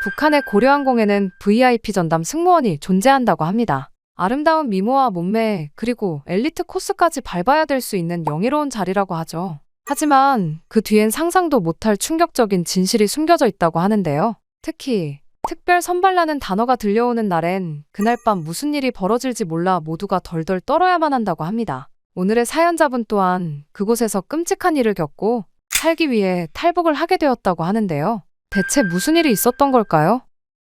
북한의 고려항공에는 VIP 전담 승무원이 존재한다고 합니다. 아름다운 미모와 몸매, 그리고 엘리트 코스까지 밟아야 될 수 있는 영예로운 자리라고 하죠. 하지만 그 뒤엔 상상도 못할 충격적인 진실이 숨겨져 있다고 하는데요. 특히 특별 선발라는 단어가 들려오는 날엔 그날 밤 무슨 일이 벌어질지 몰라 모두가 덜덜 떨어야만 한다고 합니다. 오늘의 사연자분 또한 그곳에서 끔찍한 일을 겪고 살기 위해 탈북을 하게 되었다고 하는데요. 대체 무슨 일이 있었던 걸까요?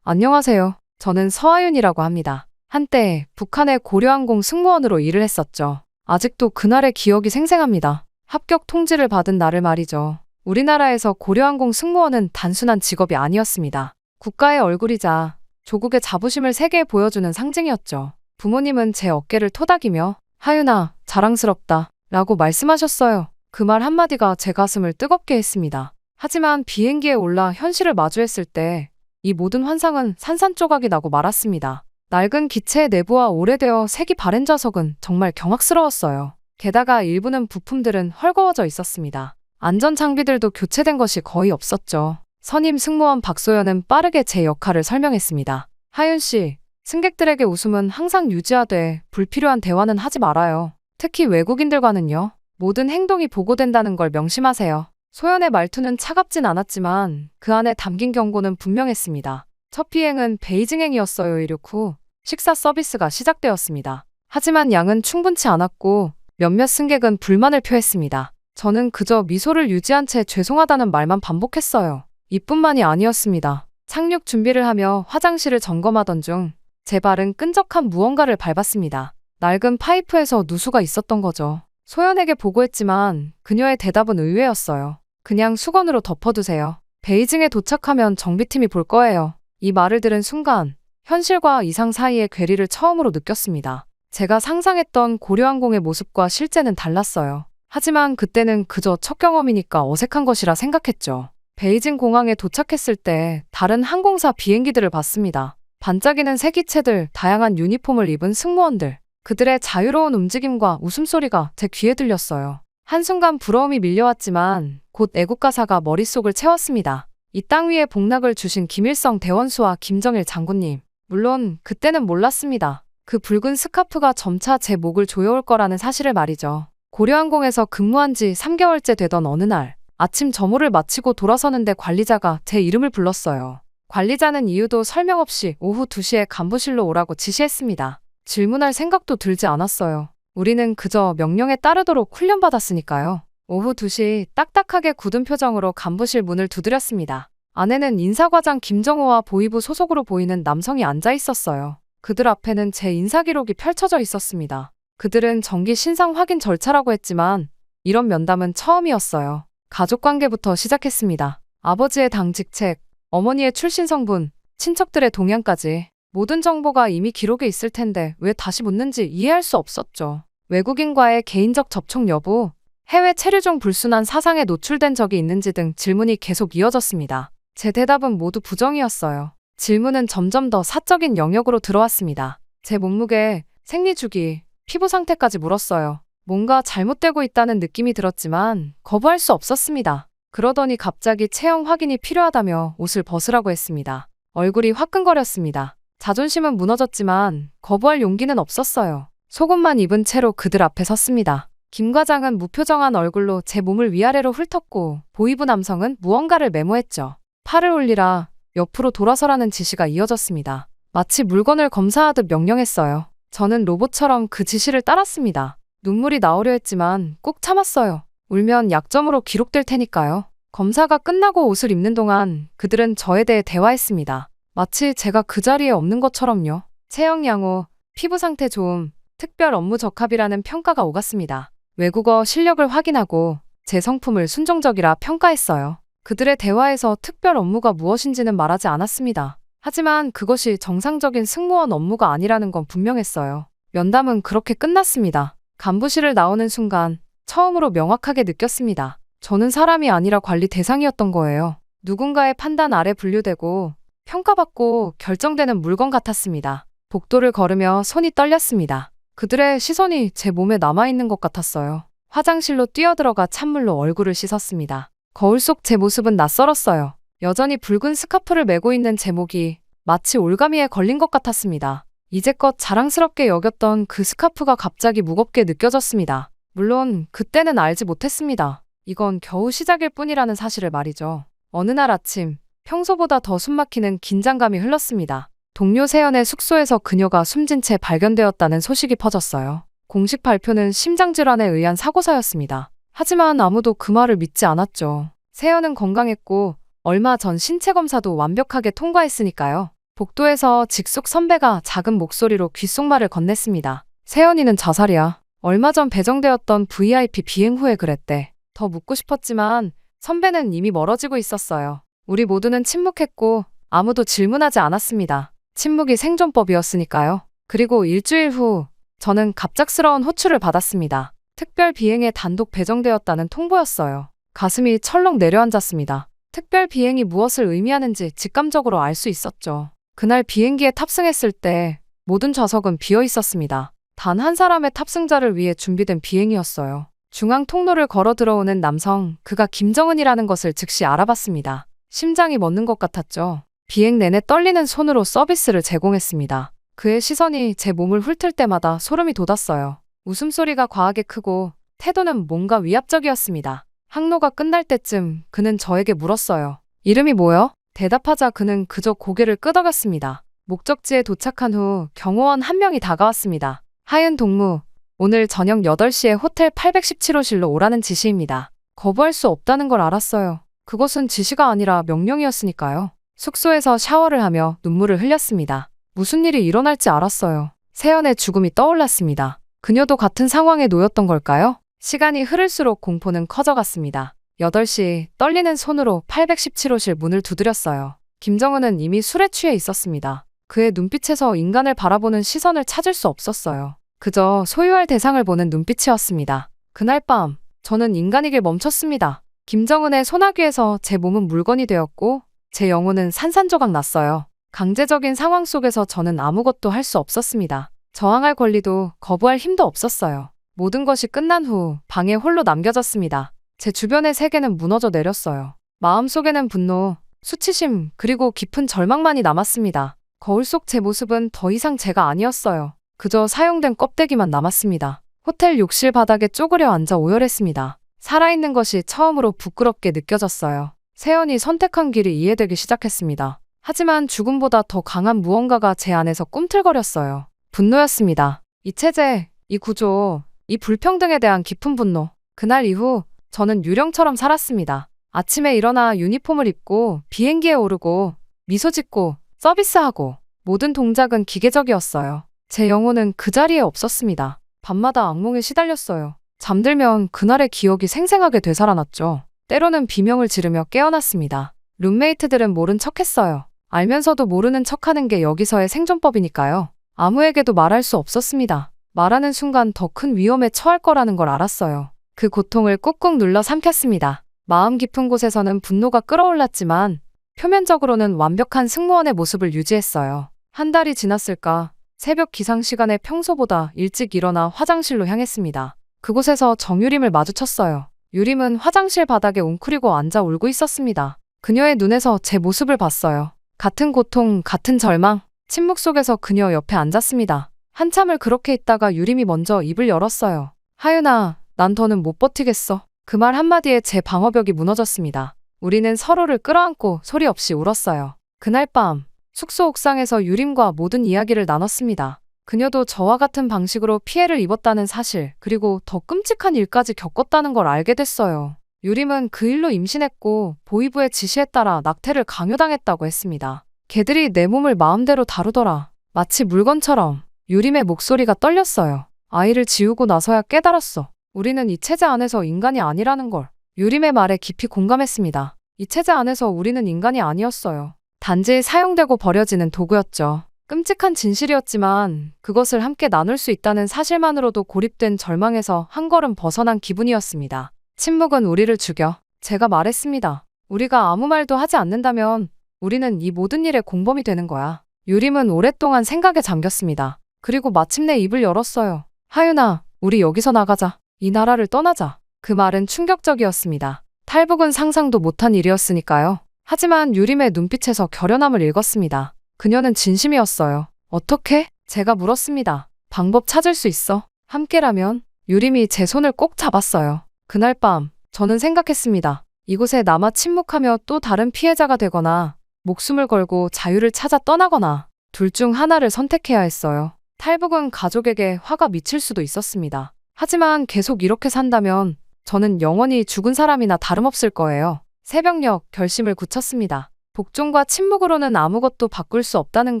안녕하세요. 저는 서하윤이라고 합니다. 한때 북한의 고려항공 승무원으로 일을 했었죠. 아직도 그날의 기억이 생생합니다. 합격 통지를 받은 날을 말이죠. 우리나라에서 고려항공 승무원은 단순한 직업이 아니었습니다. 국가의 얼굴이자 조국의 자부심을 세계에 보여주는 상징이었죠. 부모님은 제 어깨를 토닥이며 하윤아, 자랑스럽다 라고 말씀하셨어요. 그 말 한마디가 제 가슴을 뜨겁게 했습니다. 하지만 비행기에 올라 현실을 마주했을 때 이 모든 환상은 산산조각이 나고 말았습니다. 낡은 기체의 내부와 오래되어 색이 바랜 좌석은 정말 경악스러웠어요. 게다가 일부는 부품들은 헐거워져 있었습니다. 안전장비들도 교체된 것이 거의 없었죠. 선임 승무원 박소연은 빠르게 제 역할을 설명했습니다. 하윤 씨, 승객들에게 웃음은 항상 유지하되 불필요한 대화는 하지 말아요. 특히 외국인들과는요. 모든 행동이 보고된다는 걸 명심하세요. 소연의 말투는 차갑진 않았지만 그 안에 담긴 경고는 분명했습니다. 첫 비행은 베이징행이었어요. 이륙 후 식사 서비스가 시작되었습니다. 하지만 양은 충분치 않았고 몇몇 승객은 불만을 표했습니다. 저는 그저 미소를 유지한 채 죄송하다는 말만 반복했어요. 이뿐만이 아니었습니다. 착륙 준비를 하며 화장실을 점검하던 중 제 발은 끈적한 무언가를 밟았습니다. 낡은 파이프에서 누수가 있었던 거죠. 소연에게 보고했지만 그녀의 대답은 의외였어요. 그냥 수건으로 덮어두세요. 베이징에 도착하면 정비팀이 볼 거예요. 이 말을 들은 순간 현실과 이상 사이의 괴리를 처음으로 느꼈습니다. 제가 상상했던 고려항공의 모습과 실제는 달랐어요. 하지만 그때는 그저 첫 경험이니까 어색한 것이라 생각했죠. 베이징 공항에 도착했을 때 다른 항공사 비행기들을 봤습니다. 반짝이는 색기체들, 다양한 유니폼을 입은 승무원들. 그들의 자유로운 움직임과 웃음소리가 제 귀에 들렸어요. 한순간 부러움이 밀려왔지만 곧 애국가사가 머릿속을 채웠습니다. 이 땅 위에 복락을 주신 김일성 대원수와 김정일 장군님. 물론 그때는 몰랐습니다. 그 붉은 스카프가 점차 제 목을 조여올 거라는 사실을 말이죠. 고려항공에서 근무한 지 3개월째 되던 어느 날 아침 점호를 마치고 돌아서는데 관리자가 제 이름을 불렀어요. 관리자는 이유도 설명 없이 오후 2시에 간부실로 오라고 지시했습니다. 질문할 생각도 들지 않았어요. 우리는 그저 명령에 따르도록 훈련받았으니까요. 오후 2시 딱딱하게 굳은 표정으로 간부실 문을 두드렸습니다. 안에는 인사과장 김정호와 보위부 소속으로 보이는 남성이 앉아 있었어요. 그들 앞에는 제 인사기록이 펼쳐져 있었습니다. 그들은 정기 신상 확인 절차라고 했지만 이런 면담은 처음이었어요. 가족관계부터 시작했습니다. 아버지의 당직책, 어머니의 출신 성분, 친척들의 동향까지. 모든 정보가 이미 기록에 있을 텐데 왜 다시 묻는지 이해할 수 없었죠. 외국인과의 개인적 접촉 여부, 해외 체류 중 불순한 사상에 노출된 적이 있는지 등 질문이 계속 이어졌습니다. 제 대답은 모두 부정이었어요. 질문은 점점 더 사적인 영역으로 들어왔습니다. 제 몸무게, 생리주기, 피부 상태까지 물었어요. 뭔가 잘못되고 있다는 느낌이 들었지만 거부할 수 없었습니다. 그러더니 갑자기 체형 확인이 필요하다며 옷을 벗으라고 했습니다. 얼굴이 화끈거렸습니다. 자존심은 무너졌지만 거부할 용기는 없었어요. 속옷만 입은 채로 그들 앞에 섰습니다. 김 과장은 무표정한 얼굴로 제 몸을 위아래로 훑었고 보위부 남성은 무언가를 메모했죠. 팔을 올리라, 옆으로 돌아서라는 지시가 이어졌습니다. 마치 물건을 검사하듯 명령했어요. 저는 로봇처럼 그 지시를 따랐습니다. 눈물이 나오려 했지만 꾹 참았어요. 울면 약점으로 기록될 테니까요. 검사가 끝나고 옷을 입는 동안 그들은 저에 대해 대화했습니다. 마치 제가 그 자리에 없는 것처럼요. 체형 양호, 피부 상태 좋음, 특별 업무 적합이라는 평가가 오갔습니다. 외국어 실력을 확인하고 제 성품을 순종적이라 평가했어요. 그들의 대화에서 특별 업무가 무엇인지는 말하지 않았습니다. 하지만 그것이 정상적인 승무원 업무가 아니라는 건 분명했어요. 면담은 그렇게 끝났습니다. 간부실을 나오는 순간 처음으로 명확하게 느꼈습니다. 저는 사람이 아니라 관리 대상이었던 거예요. 누군가의 판단 아래 분류되고 평가받고 결정되는 물건 같았습니다. 복도를 걸으며 손이 떨렸습니다. 그들의 시선이 제 몸에 남아있는 것 같았어요. 화장실로 뛰어들어가 찬물로 얼굴을 씻었습니다. 거울 속 제 모습은 낯설었어요. 여전히 붉은 스카프를 메고 있는 제 목이 마치 올가미에 걸린 것 같았습니다. 이제껏 자랑스럽게 여겼던 그 스카프가 갑자기 무겁게 느껴졌습니다. 물론 그때는 알지 못했습니다. 이건 겨우 시작일 뿐이라는 사실을 말이죠. 어느 날 아침, 평소보다 더 숨막히는 긴장감이 흘렀습니다. 동료 세연의 숙소에서 그녀가 숨진 채 발견되었다는 소식이 퍼졌어요. 공식 발표는 심장질환에 의한 사고사였습니다. 하지만 아무도 그 말을 믿지 않았죠. 세연은 건강했고 얼마 전 신체 검사도 완벽하게 통과했으니까요. 복도에서 직속 선배가 작은 목소리로 귓속말을 건넸습니다. 세연이는 자살이야. 얼마 전 배정되었던 VIP 비행 후에 그랬대. 더 묻고 싶었지만 선배는 이미 멀어지고 있었어요. 우리 모두는 침묵했고 아무도 질문하지 않았습니다. 침묵이 생존법이었으니까요. 그리고 일주일 후 저는 갑작스러운 호출을 받았습니다. 특별 비행에 단독 배정되었다는 통보였어요. 가슴이 철렁 내려앉았습니다. 특별 비행이 무엇을 의미하는지 직감적으로 알 수 있었죠. 그날 비행기에 탑승했을 때 모든 좌석은 비어 있었습니다. 단 한 사람의 탑승자를 위해 준비된 비행이었어요. 중앙 통로를 걸어 들어오는 남성, 그가 김정은이라는 것을 즉시 알아봤습니다. 심장이 멎는 것 같았죠. 비행 내내 떨리는 손으로 서비스를 제공했습니다. 그의 시선이 제 몸을 훑을 때마다 소름이 돋았어요. 웃음소리가 과하게 크고 태도는 뭔가 위압적이었습니다. 항로가 끝날 때쯤 그는 저에게 물었어요. 이름이 뭐요? 대답하자 그는 그저 고개를 끄덕였습니다. 목적지에 도착한 후 경호원 한 명이 다가왔습니다. 하윤 동무, 오늘 저녁 8시에 호텔 817호실로 오라는 지시입니다. 거부할 수 없다는 걸 알았어요. 그것은 지시가 아니라 명령이었으니까요. 숙소에서 샤워를 하며 눈물을 흘렸습니다. 무슨 일이 일어날지 알았어요. 세연의 죽음이 떠올랐습니다. 그녀도 같은 상황에 놓였던 걸까요? 시간이 흐를수록 공포는 커져갔습니다. 8시 떨리는 손으로 817호실 문을 두드렸어요. 김정은은 이미 술에 취해 있었습니다. 그의 눈빛에서 인간을 바라보는 시선을 찾을 수 없었어요. 그저 소유할 대상을 보는 눈빛이었습니다. 그날 밤 저는 인간이길 멈췄습니다. 김정은의 소나귀에서 제 몸은 물건이 되었고 제 영혼은 산산조각 났어요. 강제적인 상황 속에서 저는 아무것도 할 수 없었습니다. 저항할 권리도 거부할 힘도 없었어요. 모든 것이 끝난 후 방에 홀로 남겨졌습니다. 제 주변의 세계는 무너져 내렸어요. 마음속에는 분노, 수치심, 그리고 깊은 절망만이 남았습니다. 거울 속 제 모습은 더 이상 제가 아니었어요. 그저 사용된 껍데기만 남았습니다. 호텔 욕실 바닥에 쪼그려 앉아 오열했습니다. 살아있는 것이 처음으로 부끄럽게 느껴졌어요. 세연이 선택한 길이 이해되기 시작했습니다. 하지만 죽음보다 더 강한 무언가가 제 안에서 꿈틀거렸어요. 분노였습니다. 이 체제, 이 구조, 이 불평등에 대한 깊은 분노. 그날 이후 저는 유령처럼 살았습니다. 아침에 일어나 유니폼을 입고 비행기에 오르고 미소 짓고 서비스하고 모든 동작은 기계적이었어요. 제 영혼은 그 자리에 없었습니다. 밤마다 악몽에 시달렸어요. 잠들면 그날의 기억이 생생하게 되살아났죠. 때로는 비명을 지르며 깨어났습니다. 룸메이트들은 모른 척했어요. 알면서도 모르는 척하는 게 여기서의 생존법이니까요. 아무에게도 말할 수 없었습니다. 말하는 순간 더 큰 위험에 처할 거라는 걸 알았어요. 그 고통을 꾹꾹 눌러 삼켰습니다. 마음 깊은 곳에서는 분노가 끓어올랐지만 표면적으로는 완벽한 승무원의 모습을 유지했어요. 한 달이 지났을까? 새벽 기상 시간에 평소보다 일찍 일어나 화장실로 향했습니다. 그곳에서 정유림을 마주쳤어요. 유림은 화장실 바닥에 웅크리고 앉아 울고 있었습니다. 그녀의 눈에서 제 모습을 봤어요. 같은 고통, 같은 절망. 침묵 속에서 그녀 옆에 앉았습니다. 한참을 그렇게 있다가 유림이 먼저 입을 열었어요. 하윤아, 난 더는 못 버티겠어. 그 말 한마디에 제 방어벽이 무너졌습니다. 우리는 서로를 끌어안고 소리 없이 울었어요. 그날 밤 숙소 옥상에서 유림과 모든 이야기를 나눴습니다. 그녀도 저와 같은 방식으로 피해를 입었다는 사실, 그리고 더 끔찍한 일까지 겪었다는 걸 알게 됐어요. 유림은 그 일로 임신했고 보이부의 지시에 따라 낙태를 강요당했다고 했습니다. 걔들이 내 몸을 마음대로 다루더라. 마치 물건처럼. 유림의 목소리가 떨렸어요. 아이를 지우고 나서야 깨달았어. 우리는 이 체제 안에서 인간이 아니라는 걸. 유림의 말에 깊이 공감했습니다. 이 체제 안에서 우리는 인간이 아니었어요. 단지 사용되고 버려지는 도구였죠. 끔찍한 진실이었지만 그것을 함께 나눌 수 있다는 사실만으로도 고립된 절망에서 한 걸음 벗어난 기분이었습니다. 침묵은 우리를 죽여. 제가 말했습니다. 우리가 아무 말도 하지 않는다면 우리는 이 모든 일의 공범이 되는 거야. 유림은 오랫동안 생각에 잠겼습니다. 그리고 마침내 입을 열었어요. 하윤아, 우리 여기서 나가자. 이 나라를 떠나자. 그 말은 충격적이었습니다. 탈북은 상상도 못한 일이었으니까요. 하지만 유림의 눈빛에서 결연함을 읽었습니다. 그녀는 진심이었어요. 어떻게? 제가 물었습니다. 방법 찾을 수 있어. 함께라면? 유림이 제 손을 꼭 잡았어요. 그날 밤 저는 생각했습니다. 이곳에 남아 침묵하며 또 다른 피해자가 되거나 목숨을 걸고 자유를 찾아 떠나거나 둘 중 하나를 선택해야 했어요. 탈북은 가족에게 화가 미칠 수도 있었습니다. 하지만 계속 이렇게 산다면 저는 영원히 죽은 사람이나 다름없을 거예요. 새벽녘 결심을 굳혔습니다. 복종과 침묵으로는 아무것도 바꿀 수 없다는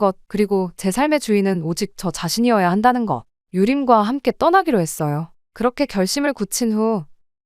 것, 그리고 제 삶의 주인은 오직 저 자신이어야 한다는 것. 유림과 함께 떠나기로 했어요. 그렇게 결심을 굳힌 후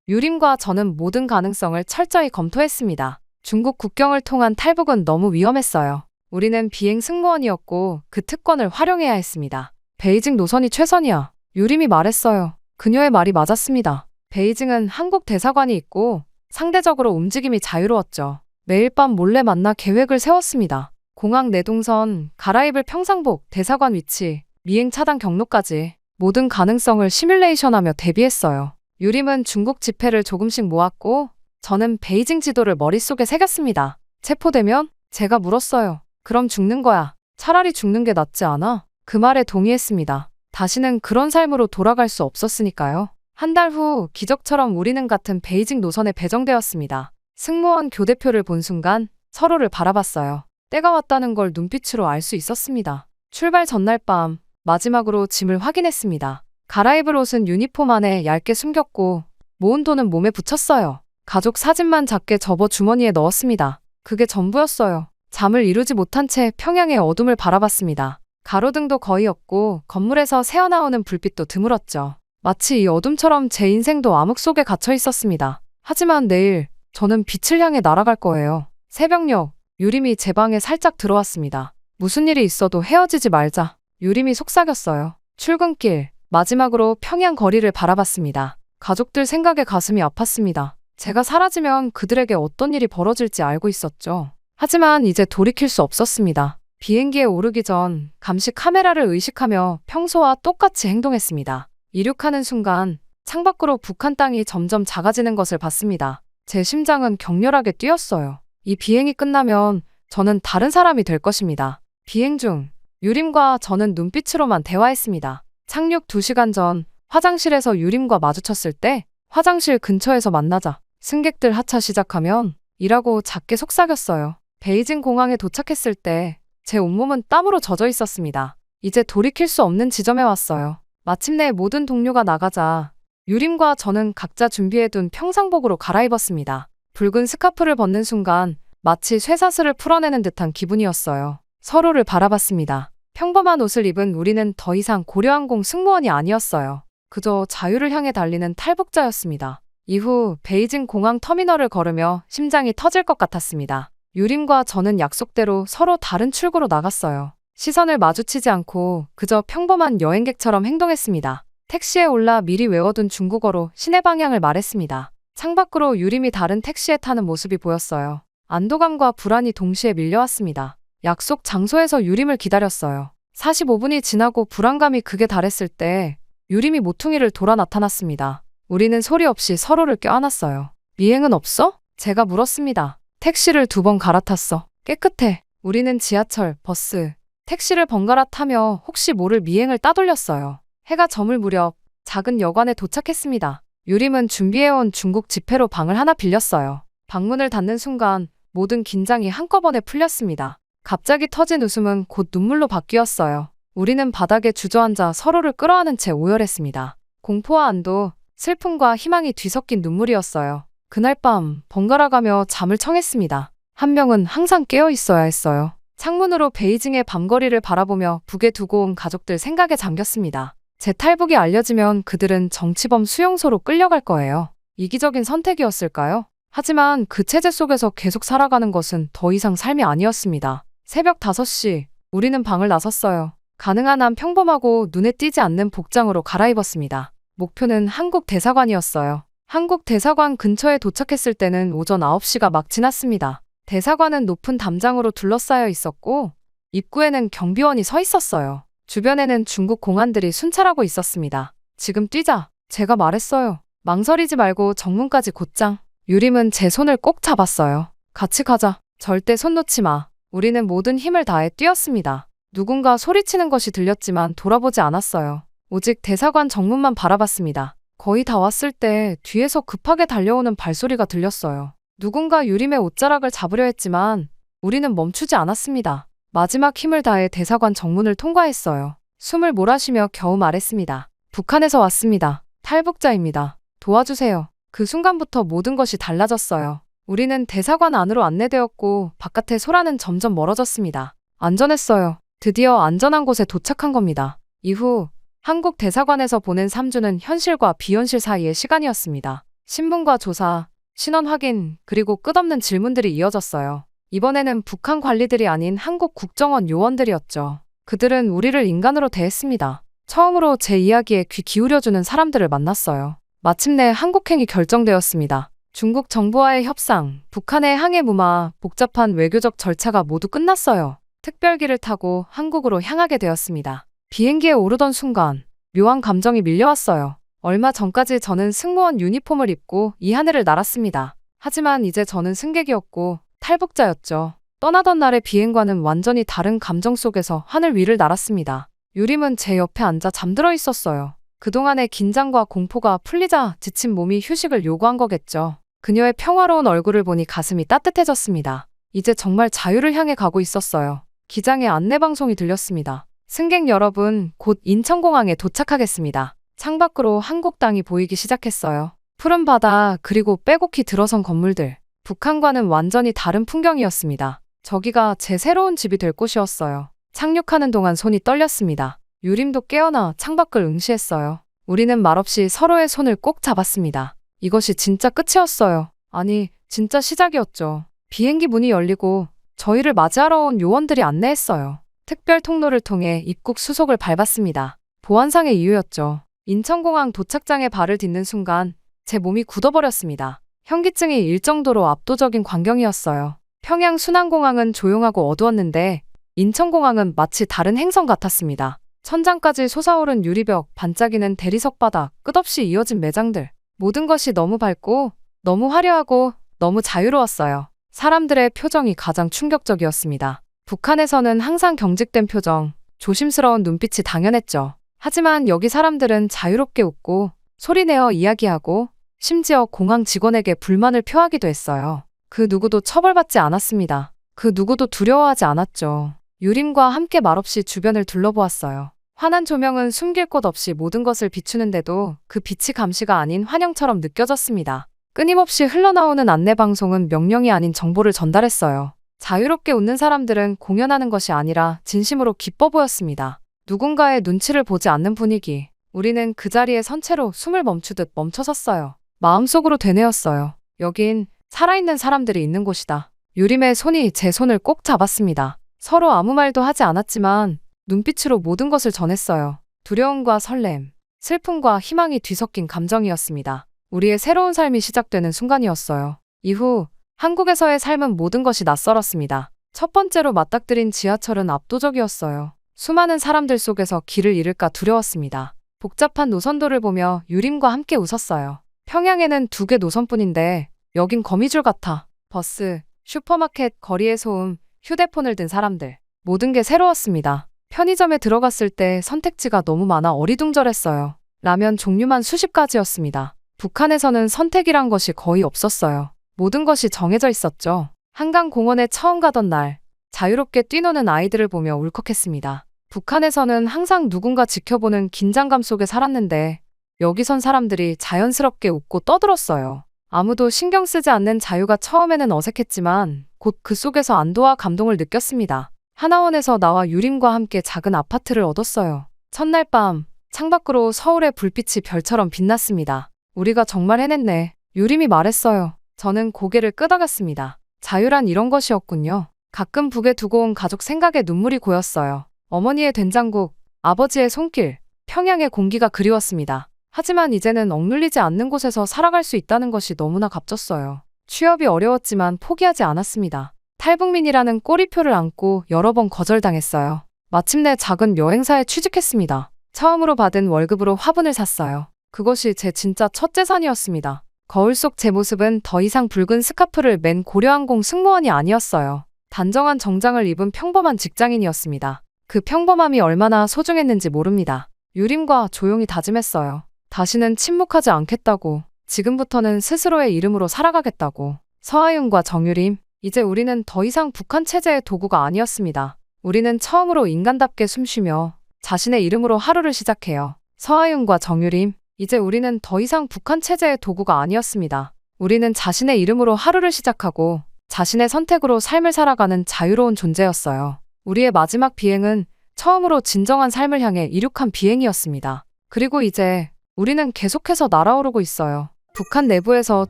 유림과 저는 모든 가능성을 철저히 검토했습니다. 중국 국경을 통한 탈북은 너무 위험했어요. 우리는 비행 승무원이었고 그 특권을 활용해야 했습니다. 베이징 노선이 최선이야. 유림이 말했어요. 그녀의 말이 맞았습니다. 베이징은 한국 대사관이 있고 상대적으로 움직임이 자유로웠죠. 매일 밤 몰래 만나 계획을 세웠습니다. 공항 내동선, 갈아입을 평상복, 대사관 위치, 미행 차단 경로까지 모든 가능성을 시뮬레이션하며 대비했어요. 유림은 중국 지폐를 조금씩 모았고 저는 베이징 지도를 머릿속에 새겼습니다. 체포되면? 제가 물었어요. 그럼 죽는 거야. 차라리 죽는 게 낫지 않아? 그 말에 동의했습니다. 다시는 그런 삶으로 돌아갈 수 없었으니까요. 한 달 후 기적처럼 우리는 같은 베이징 노선에 배정되었습니다. 승무원 교대표를 본 순간 서로를 바라봤어요. 때가 왔다는 걸 눈빛으로 알 수 있었습니다. 출발 전날 밤 마지막으로 짐을 확인했습니다. 갈아입을 옷은 유니폼 안에 얇게 숨겼고 모은 돈은 몸에 붙였어요. 가족 사진만 작게 접어 주머니에 넣었습니다. 그게 전부였어요. 잠을 이루지 못한 채 평양의 어둠을 바라봤습니다. 가로등도 거의 없고 건물에서 새어나오는 불빛도 드물었죠. 마치 이 어둠처럼 제 인생도 암흑 속에 갇혀 있었습니다. 하지만 내일 저는 빛을 향해 날아갈 거예요. 새벽녘 유림이 제 방에 살짝 들어왔습니다. 무슨 일이 있어도 헤어지지 말자. 유림이 속삭였어요. 출근길 마지막으로 평양 거리를 바라봤습니다. 가족들 생각에 가슴이 아팠습니다. 제가 사라지면 그들에게 어떤 일이 벌어질지 알고 있었죠. 하지만 이제 돌이킬 수 없었습니다. 비행기에 오르기 전 감시 카메라를 의식하며 평소와 똑같이 행동했습니다. 이륙하는 순간 창밖으로 북한 땅이 점점 작아지는 것을 봤습니다. 제 심장은 격렬하게 뛰었어요. 이 비행이 끝나면 저는 다른 사람이 될 것입니다. 비행 중 유림과 저는 눈빛으로만 대화했습니다. 착륙 2시간 전 화장실에서 유림과 마주쳤을 때 화장실 근처에서 만나자. 승객들 하차 시작하면 이라고 작게 속삭였어요. 베이징 공항에 도착했을 때 제 온몸은 땀으로 젖어 있었습니다. 이제 돌이킬 수 없는 지점에 왔어요. 마침내 모든 동료가 나가자 유림과 저는 각자 준비해둔 평상복으로 갈아입었습니다. 붉은 스카프를 벗는 순간 마치 쇠사슬을 풀어내는 듯한 기분이었어요. 서로를 바라봤습니다. 평범한 옷을 입은 우리는 더 이상 고려항공 승무원이 아니었어요. 그저 자유를 향해 달리는 탈북자였습니다. 이후 베이징 공항 터미널을 걸으며 심장이 터질 것 같았습니다. 유림과 저는 약속대로 서로 다른 출구로 나갔어요. 시선을 마주치지 않고 그저 평범한 여행객처럼 행동했습니다. 택시에 올라 미리 외워둔 중국어로 시내 방향을 말했습니다. 창밖으로 유림이 다른 택시에 타는 모습이 보였어요. 안도감과 불안이 동시에 밀려왔습니다. 약속 장소에서 유림을 기다렸어요. 45분이 지나고 불안감이 극에 달했을 때 유림이 모퉁이를 돌아 나타났습니다. 우리는 소리 없이 서로를 껴안았어요. 미행은 없어? 제가 물었습니다. 택시를 2번 갈아탔어. 깨끗해. 우리는 지하철, 버스, 택시를 번갈아 타며 혹시 모를 미행을 따돌렸어요. 해가 저물 무렵 작은 여관에 도착했습니다. 유림은 준비해온 중국 지폐로 방을 하나 빌렸어요. 방문을 닫는 순간 모든 긴장이 한꺼번에 풀렸습니다. 갑자기 터진 웃음은 곧 눈물로 바뀌었어요. 우리는 바닥에 주저앉아 서로를 끌어안은 채 오열했습니다. 공포와 안도, 슬픔과 희망이 뒤섞인 눈물이었어요. 그날 밤 번갈아가며 잠을 청했습니다. 한 명은 항상 깨어 있어야 했어요. 창문으로 베이징의 밤거리를 바라보며 북에 두고 온 가족들 생각에 잠겼습니다. 제 탈북이 알려지면 그들은 정치범 수용소로 끌려갈 거예요. 이기적인 선택이었을까요? 하지만 그 체제 속에서 계속 살아가는 것은 더 이상 삶이 아니었습니다. 새벽 5시, 우리는 방을 나섰어요. 가능한 한 평범하고 눈에 띄지 않는 복장으로 갈아입었습니다. 목표는 한국 대사관이었어요. 한국 대사관 근처에 도착했을 때는 오전 9시가 막 지났습니다. 대사관은 높은 담장으로 둘러싸여 있었고 입구에는 경비원이 서 있었어요. 주변에는 중국 공안들이 순찰하고 있었습니다. 지금 뛰자. 제가 말했어요. 망설이지 말고 정문까지 곧장. 유림은 제 손을 꼭 잡았어요. 같이 가자. 절대 손 놓지 마. 우리는 모든 힘을 다해 뛰었습니다. 누군가 소리치는 것이 들렸지만 돌아보지 않았어요. 오직 대사관 정문만 바라봤습니다. 거의 다 왔을 때 뒤에서 급하게 달려오는 발소리가 들렸어요. 누군가 유림의 옷자락을 잡으려 했지만 우리는 멈추지 않았습니다. 마지막 힘을 다해 대사관 정문을 통과했어요. 숨을 몰아쉬며 겨우 말했습니다. 북한에서 왔습니다. 탈북자입니다. 도와주세요. 그 순간부터 모든 것이 달라졌어요. 우리는 대사관 안으로 안내되었고 바깥의 소라는 점점 멀어졌습니다. 안전했어요. 드디어 안전한 곳에 도착한 겁니다. 이후 한국 대사관에서 보낸 3주는 현실과 비현실 사이의 시간이었습니다. 신분과 조사, 신원 확인, 그리고 끝없는 질문들이 이어졌어요. 이번에는 북한 관리들이 아닌 한국 국정원 요원들이었죠. 그들은 우리를 인간으로 대했습니다. 처음으로 제 이야기에 귀 기울여주는 사람들을 만났어요. 마침내 한국행이 결정되었습니다. 중국 정부와의 협상, 북한의 항해 무마, 복잡한 외교적 절차가 모두 끝났어요. 특별기를 타고 한국으로 향하게 되었습니다. 비행기에 오르던 순간 묘한 감정이 밀려왔어요. 얼마 전까지 저는 승무원 유니폼을 입고 이 하늘을 날았습니다. 하지만 이제 저는 승객이었고 탈북자였죠. 떠나던 날의 비행과는 완전히 다른 감정 속에서 하늘 위를 날았습니다. 유림은 제 옆에 앉아 잠들어 있었어요. 그동안의 긴장과 공포가 풀리자 지친 몸이 휴식을 요구한 거겠죠. 그녀의 평화로운 얼굴을 보니 가슴이 따뜻해졌습니다. 이제 정말 자유를 향해 가고 있었어요. 기장의 안내방송이 들렸습니다. 승객 여러분, 곧 인천공항에 도착하겠습니다. 창밖으로 한국 땅이 보이기 시작했어요. 푸른 바다, 그리고 빼곡히 들어선 건물들. 북한과는 완전히 다른 풍경이었습니다. 저기가 제 새로운 집이 될 곳이었어요. 착륙하는 동안 손이 떨렸습니다. 유림도 깨어나 창밖을 응시했어요. 우리는 말없이 서로의 손을 꼭 잡았습니다. 이것이 진짜 끝이었어요. 아니, 진짜 시작이었죠. 비행기 문이 열리고 저희를 맞이하러 온 요원들이 안내했어요. 특별 통로를 통해 입국 수속을 밟았습니다. 보안상의 이유였죠. 인천공항 도착장에 발을 딛는 순간 제 몸이 굳어버렸습니다. 현기증이 일 정도로 압도적인 광경이었어요. 평양 순안공항은 조용하고 어두웠는데 인천공항은 마치 다른 행성 같았습니다. 천장까지 솟아오른 유리벽, 반짝이는 대리석 바닥, 끝없이 이어진 매장들. 모든 것이 너무 밝고 너무 화려하고 너무 자유로웠어요. 사람들의 표정이 가장 충격적이었습니다. 북한에서는 항상 경직된 표정, 조심스러운 눈빛이 당연했죠. 하지만 여기 사람들은 자유롭게 웃고 소리내어 이야기하고 심지어 공항 직원에게 불만을 표하기도 했어요. 그 누구도 처벌받지 않았습니다. 그 누구도 두려워하지 않았죠. 유림과 함께 말없이 주변을 둘러보았어요. 환한 조명은 숨길 곳 없이 모든 것을 비추는데도 그 빛이 감시가 아닌 환영처럼 느껴졌습니다. 끊임없이 흘러나오는 안내방송은 명령이 아닌 정보를 전달했어요. 자유롭게 웃는 사람들은 공연하는 것이 아니라 진심으로 기뻐 보였습니다. 누군가의 눈치를 보지 않는 분위기. 우리는 그 자리에 선 채로 숨을 멈추듯 멈춰섰어요. 마음속으로 되뇌었어요. 여긴 살아있는 사람들이 있는 곳이다. 유림의 손이 제 손을 꼭 잡았습니다. 서로 아무 말도 하지 않았지만 눈빛으로 모든 것을 전했어요. 두려움과 설렘, 슬픔과 희망이 뒤섞인 감정이었습니다. 우리의 새로운 삶이 시작되는 순간이었어요. 이후 한국에서의 삶은 모든 것이 낯설었습니다. 첫 번째로 맞닥뜨린 지하철은 압도적이었어요. 수많은 사람들 속에서 길을 잃을까 두려웠습니다. 복잡한 노선도를 보며 유림과 함께 웃었어요. 평양에는 2개 노선뿐인데 여긴 거미줄 같아. 버스, 슈퍼마켓, 거리의 소음, 휴대폰을 든 사람들. 모든 게 새로웠습니다. 편의점에 들어갔을 때 선택지가 너무 많아 어리둥절했어요. 라면 종류만 수십 가지였습니다. 북한에서는 선택이란 것이 거의 없었어요. 모든 것이 정해져 있었죠. 한강공원에 처음 가던 날, 자유롭게 뛰노는 아이들을 보며 울컥했습니다. 북한에서는 항상 누군가 지켜보는 긴장감 속에 살았는데 여기선 사람들이 자연스럽게 웃고 떠들었어요. 아무도 신경 쓰지 않는 자유가 처음에는 어색했지만 곧 그 속에서 안도와 감동을 느꼈습니다. 하나원에서 나와 유림과 함께 작은 아파트를 얻었어요. 첫날 밤, 창밖으로 서울의 불빛이 별처럼 빛났습니다. 우리가 정말 해냈네. 유림이 말했어요. 저는 고개를 끄덕였습니다. 자유란 이런 것이었군요. 가끔 북에 두고 온 가족 생각에 눈물이 고였어요. 어머니의 된장국, 아버지의 손길, 평양의 공기가 그리웠습니다. 하지만 이제는 억눌리지 않는 곳에서 살아갈 수 있다는 것이 너무나 값졌어요. 취업이 어려웠지만 포기하지 않았습니다. 탈북민이라는 꼬리표를 안고 여러 번 거절당했어요. 마침내 작은 여행사에 취직했습니다. 처음으로 받은 월급으로 화분을 샀어요. 그것이 제 진짜 첫 재산이었습니다. 거울 속 제 모습은 더 이상 붉은 스카프를 맨 고려항공 승무원이 아니었어요. 단정한 정장을 입은 평범한 직장인이었습니다. 그 평범함이 얼마나 소중했는지 모릅니다. 유림과 조용히 다짐했어요. 다시는 침묵하지 않겠다고. 지금부터는 스스로의 이름으로 살아가겠다고. 서하윤과 정유림, 이제 우리는 더 이상 북한 체제의 도구가 아니었습니다. 우리는 처음으로 인간답게 숨쉬며 자신의 이름으로 하루를 시작해요. 서하윤과 정유림, 이제 우리는 더 이상 북한 체제의 도구가 아니었습니다. 우리는 자신의 이름으로 하루를 시작하고 자신의 선택으로 삶을 살아가는 자유로운 존재였어요. 우리의 마지막 비행은 처음으로 진정한 삶을 향해 이륙한 비행이었습니다. 그리고 이제 우리는 계속해서 날아오르고 있어요. 북한 내부에서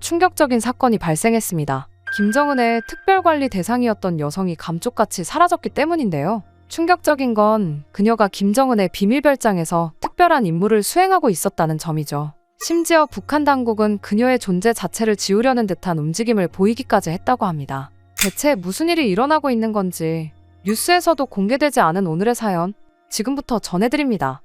충격적인 사건이 발생했습니다. 김정은의 특별관리 대상이었던 여성이 감쪽같이 사라졌기 때문인데요. 충격적인 건 그녀가 김정은의 비밀별장에서 특별한 임무를 수행하고 있었다는 점이죠. 심지어 북한 당국은 그녀의 존재 자체를 지우려는 듯한 움직임을 보이기까지 했다고 합니다. 대체 무슨 일이 일어나고 있는 건지 뉴스에서도 공개되지 않은 오늘의 사연, 지금부터 전해드립니다.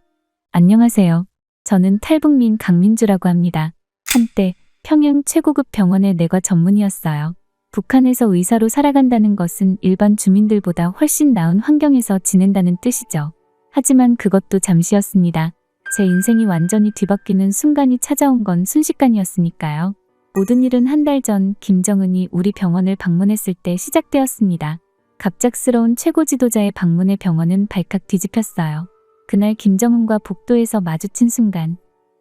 안녕하세요. 저는 탈북민 강민주라고 합니다. 한때 평양 최고급 병원의 내과 전문의였어요. 북한에서 의사로 살아간다는 것은 일반 주민들보다 훨씬 나은 환경에서 지낸다는 뜻이죠. 하지만 그것도 잠시였습니다. 제 인생이 완전히 뒤바뀌는 순간이 찾아온 건 순식간이었으니까요. 모든 일은 한 달 전 김정은이 우리 병원을 방문했을 때 시작되었습니다. 갑작스러운 최고 지도자의 방문에 병원은 발칵 뒤집혔어요. 그날 김정은과 복도에서 마주친 순간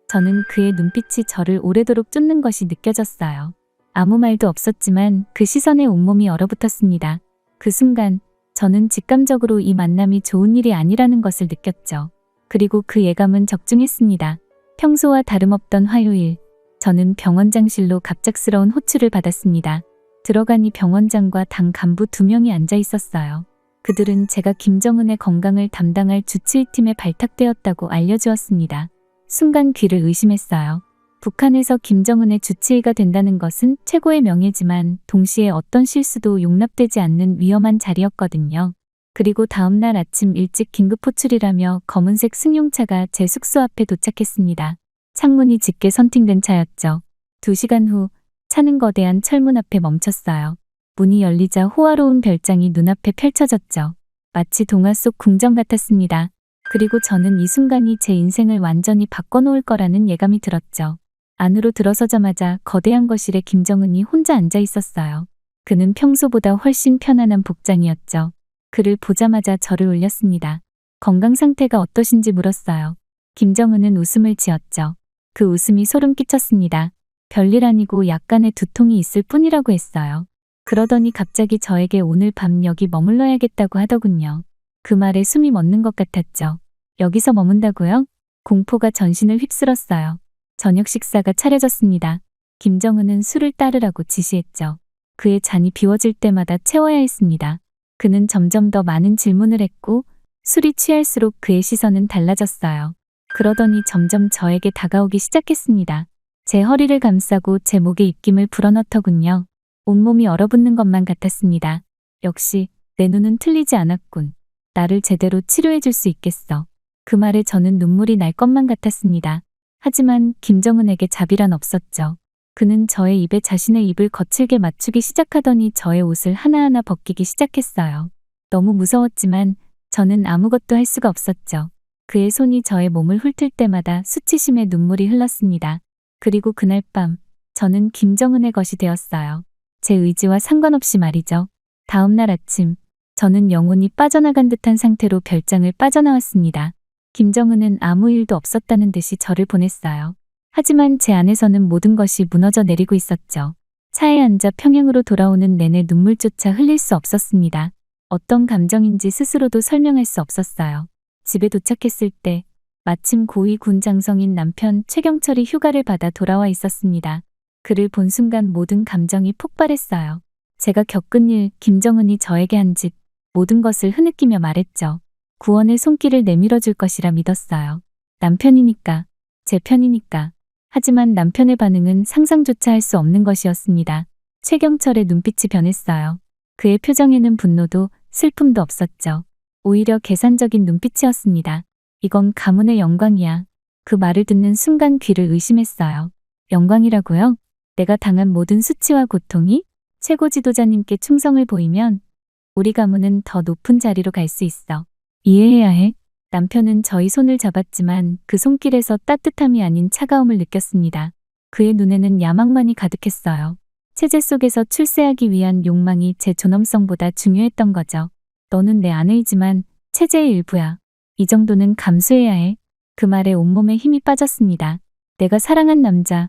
저는 그의 눈빛이 저를 오래도록 쫓는 것이 느껴졌어요. 아무 말도 없었지만 그 시선에 온몸이 얼어붙었습니다. 그 순간 저는 직감적으로 이 만남이 좋은 일이 아니라는 것을 느꼈죠. 그리고 그 예감은 적중했습니다. 평소와 다름없던 화요일, 저는 병원장실로 갑작스러운 호출을 받았습니다. 들어가니 병원장과 당 간부 2명이 앉아 있었어요. 그들은 제가 김정은의 건강을 담당할 주치의팀에 발탁되었다고 알려주었습니다. 순간 귀를 의심했어요. 북한에서 김정은의 주치의가 된다는 것은 최고의 명예지만 동시에 어떤 실수도 용납되지 않는 위험한 자리였거든요. 그리고 다음 날 아침 일찍 긴급 호출이라며 검은색 승용차가 제 숙소 앞에 도착했습니다. 창문이 짙게 선팅된 차였죠. 2시간 후 차는 거대한 철문 앞에 멈췄어요. 문이 열리자 호화로운 별장이 눈앞에 펼쳐졌죠. 마치 동화 속 궁정 같았습니다. 그리고 저는 이 순간이 제 인생을 완전히 바꿔놓을 거라는 예감이 들었죠. 안으로 들어서자마자 거대한 거실에 김정은이 혼자 앉아 있었어요. 그는 평소보다 훨씬 편안한 복장이었죠. 그를 보자마자 저를 올렸습니다. 건강 상태가 어떠신지 물었어요. 김정은은 웃음을 지었죠. 그 웃음이 소름 끼쳤습니다. 별일 아니고 약간의 두통이 있을 뿐이라고 했어요. 그러더니 갑자기 저에게 오늘 밤 여기 머물러야겠다고 하더군요. 그 말에 숨이 멎는 것 같았죠. 여기서 머문다고요? 공포가 전신을 휩쓸었어요. 저녁 식사가 차려졌습니다. 김정은은 술을 따르라고 지시했죠. 그의 잔이 비워질 때마다 채워야 했습니다. 그는 점점 더 많은 질문을 했고 술이 취할수록 그의 시선은 달라졌어요. 그러더니 점점 저에게 다가오기 시작했습니다. 제 허리를 감싸고 제 목에 입김을 불어넣더군요. 온몸이 얼어붙는 것만 같았습니다. 역시 내 눈은 틀리지 않았군. 나를 제대로 치료해 줄 수 있겠어. 그 말에 저는 눈물이 날 것만 같았습니다. 하지만 김정은에게 자비란 없었죠. 그는 저의 입에 자신의 입을 거칠게 맞추기 시작하더니 저의 옷을 하나하나 벗기기 시작했어요. 너무 무서웠지만 저는 아무것도 할 수가 없었죠. 그의 손이 저의 몸을 훑을 때마다 수치심에 눈물이 흘렀습니다. 그리고 그날 밤 저는 김정은의 것이 되었어요. 제 의지와 상관없이 말이죠. 다음 날 아침 저는 영혼이 빠져나간 듯한 상태로 별장을 빠져나왔습니다. 김정은은 아무 일도 없었다는 듯이 저를 보냈어요. 하지만 제 안에서는 모든 것이 무너져 내리고 있었죠. 차에 앉아 평양으로 돌아오는 내내 눈물조차 흘릴 수 없었습니다. 어떤 감정인지 스스로도 설명할 수 없었어요. 집에 도착했을 때 마침 고위 군 장성인 남편 최경철이 휴가를 받아 돌아와 있었습니다. 그를 본 순간 모든 감정이 폭발했어요. 제가 겪은 일, 김정은이 저에게 한 짓, 모든 것을 흐느끼며 말했죠. 구원의 손길을 내밀어 줄 것이라 믿었어요. 남편이니까, 제 편이니까. 하지만 남편의 반응은 상상조차 할 수 없는 것이었습니다. 최경철의 눈빛이 변했어요. 그의 표정에는 분노도 슬픔도 없었죠. 오히려 계산적인 눈빛이었습니다. 이건 가문의 영광이야. 그 말을 듣는 순간 귀를 의심했어요. 영광이라고요? 내가 당한 모든 수치와 고통이 최고 지도자님께 충성을 보이면 우리 가문은 더 높은 자리로 갈 수 있어. 이해해야 해. 남편은 저희 손을 잡았지만 그 손길에서 따뜻함이 아닌 차가움을 느꼈습니다. 그의 눈에는 야망만이 가득했어요. 체제 속에서 출세하기 위한 욕망이 제 존엄성보다 중요했던 거죠. 너는 내 아내이지만 체제의 일부야. 이 정도는 감수해야 해. 그 말에 온몸에 힘이 빠졌습니다. 내가 사랑한 남자,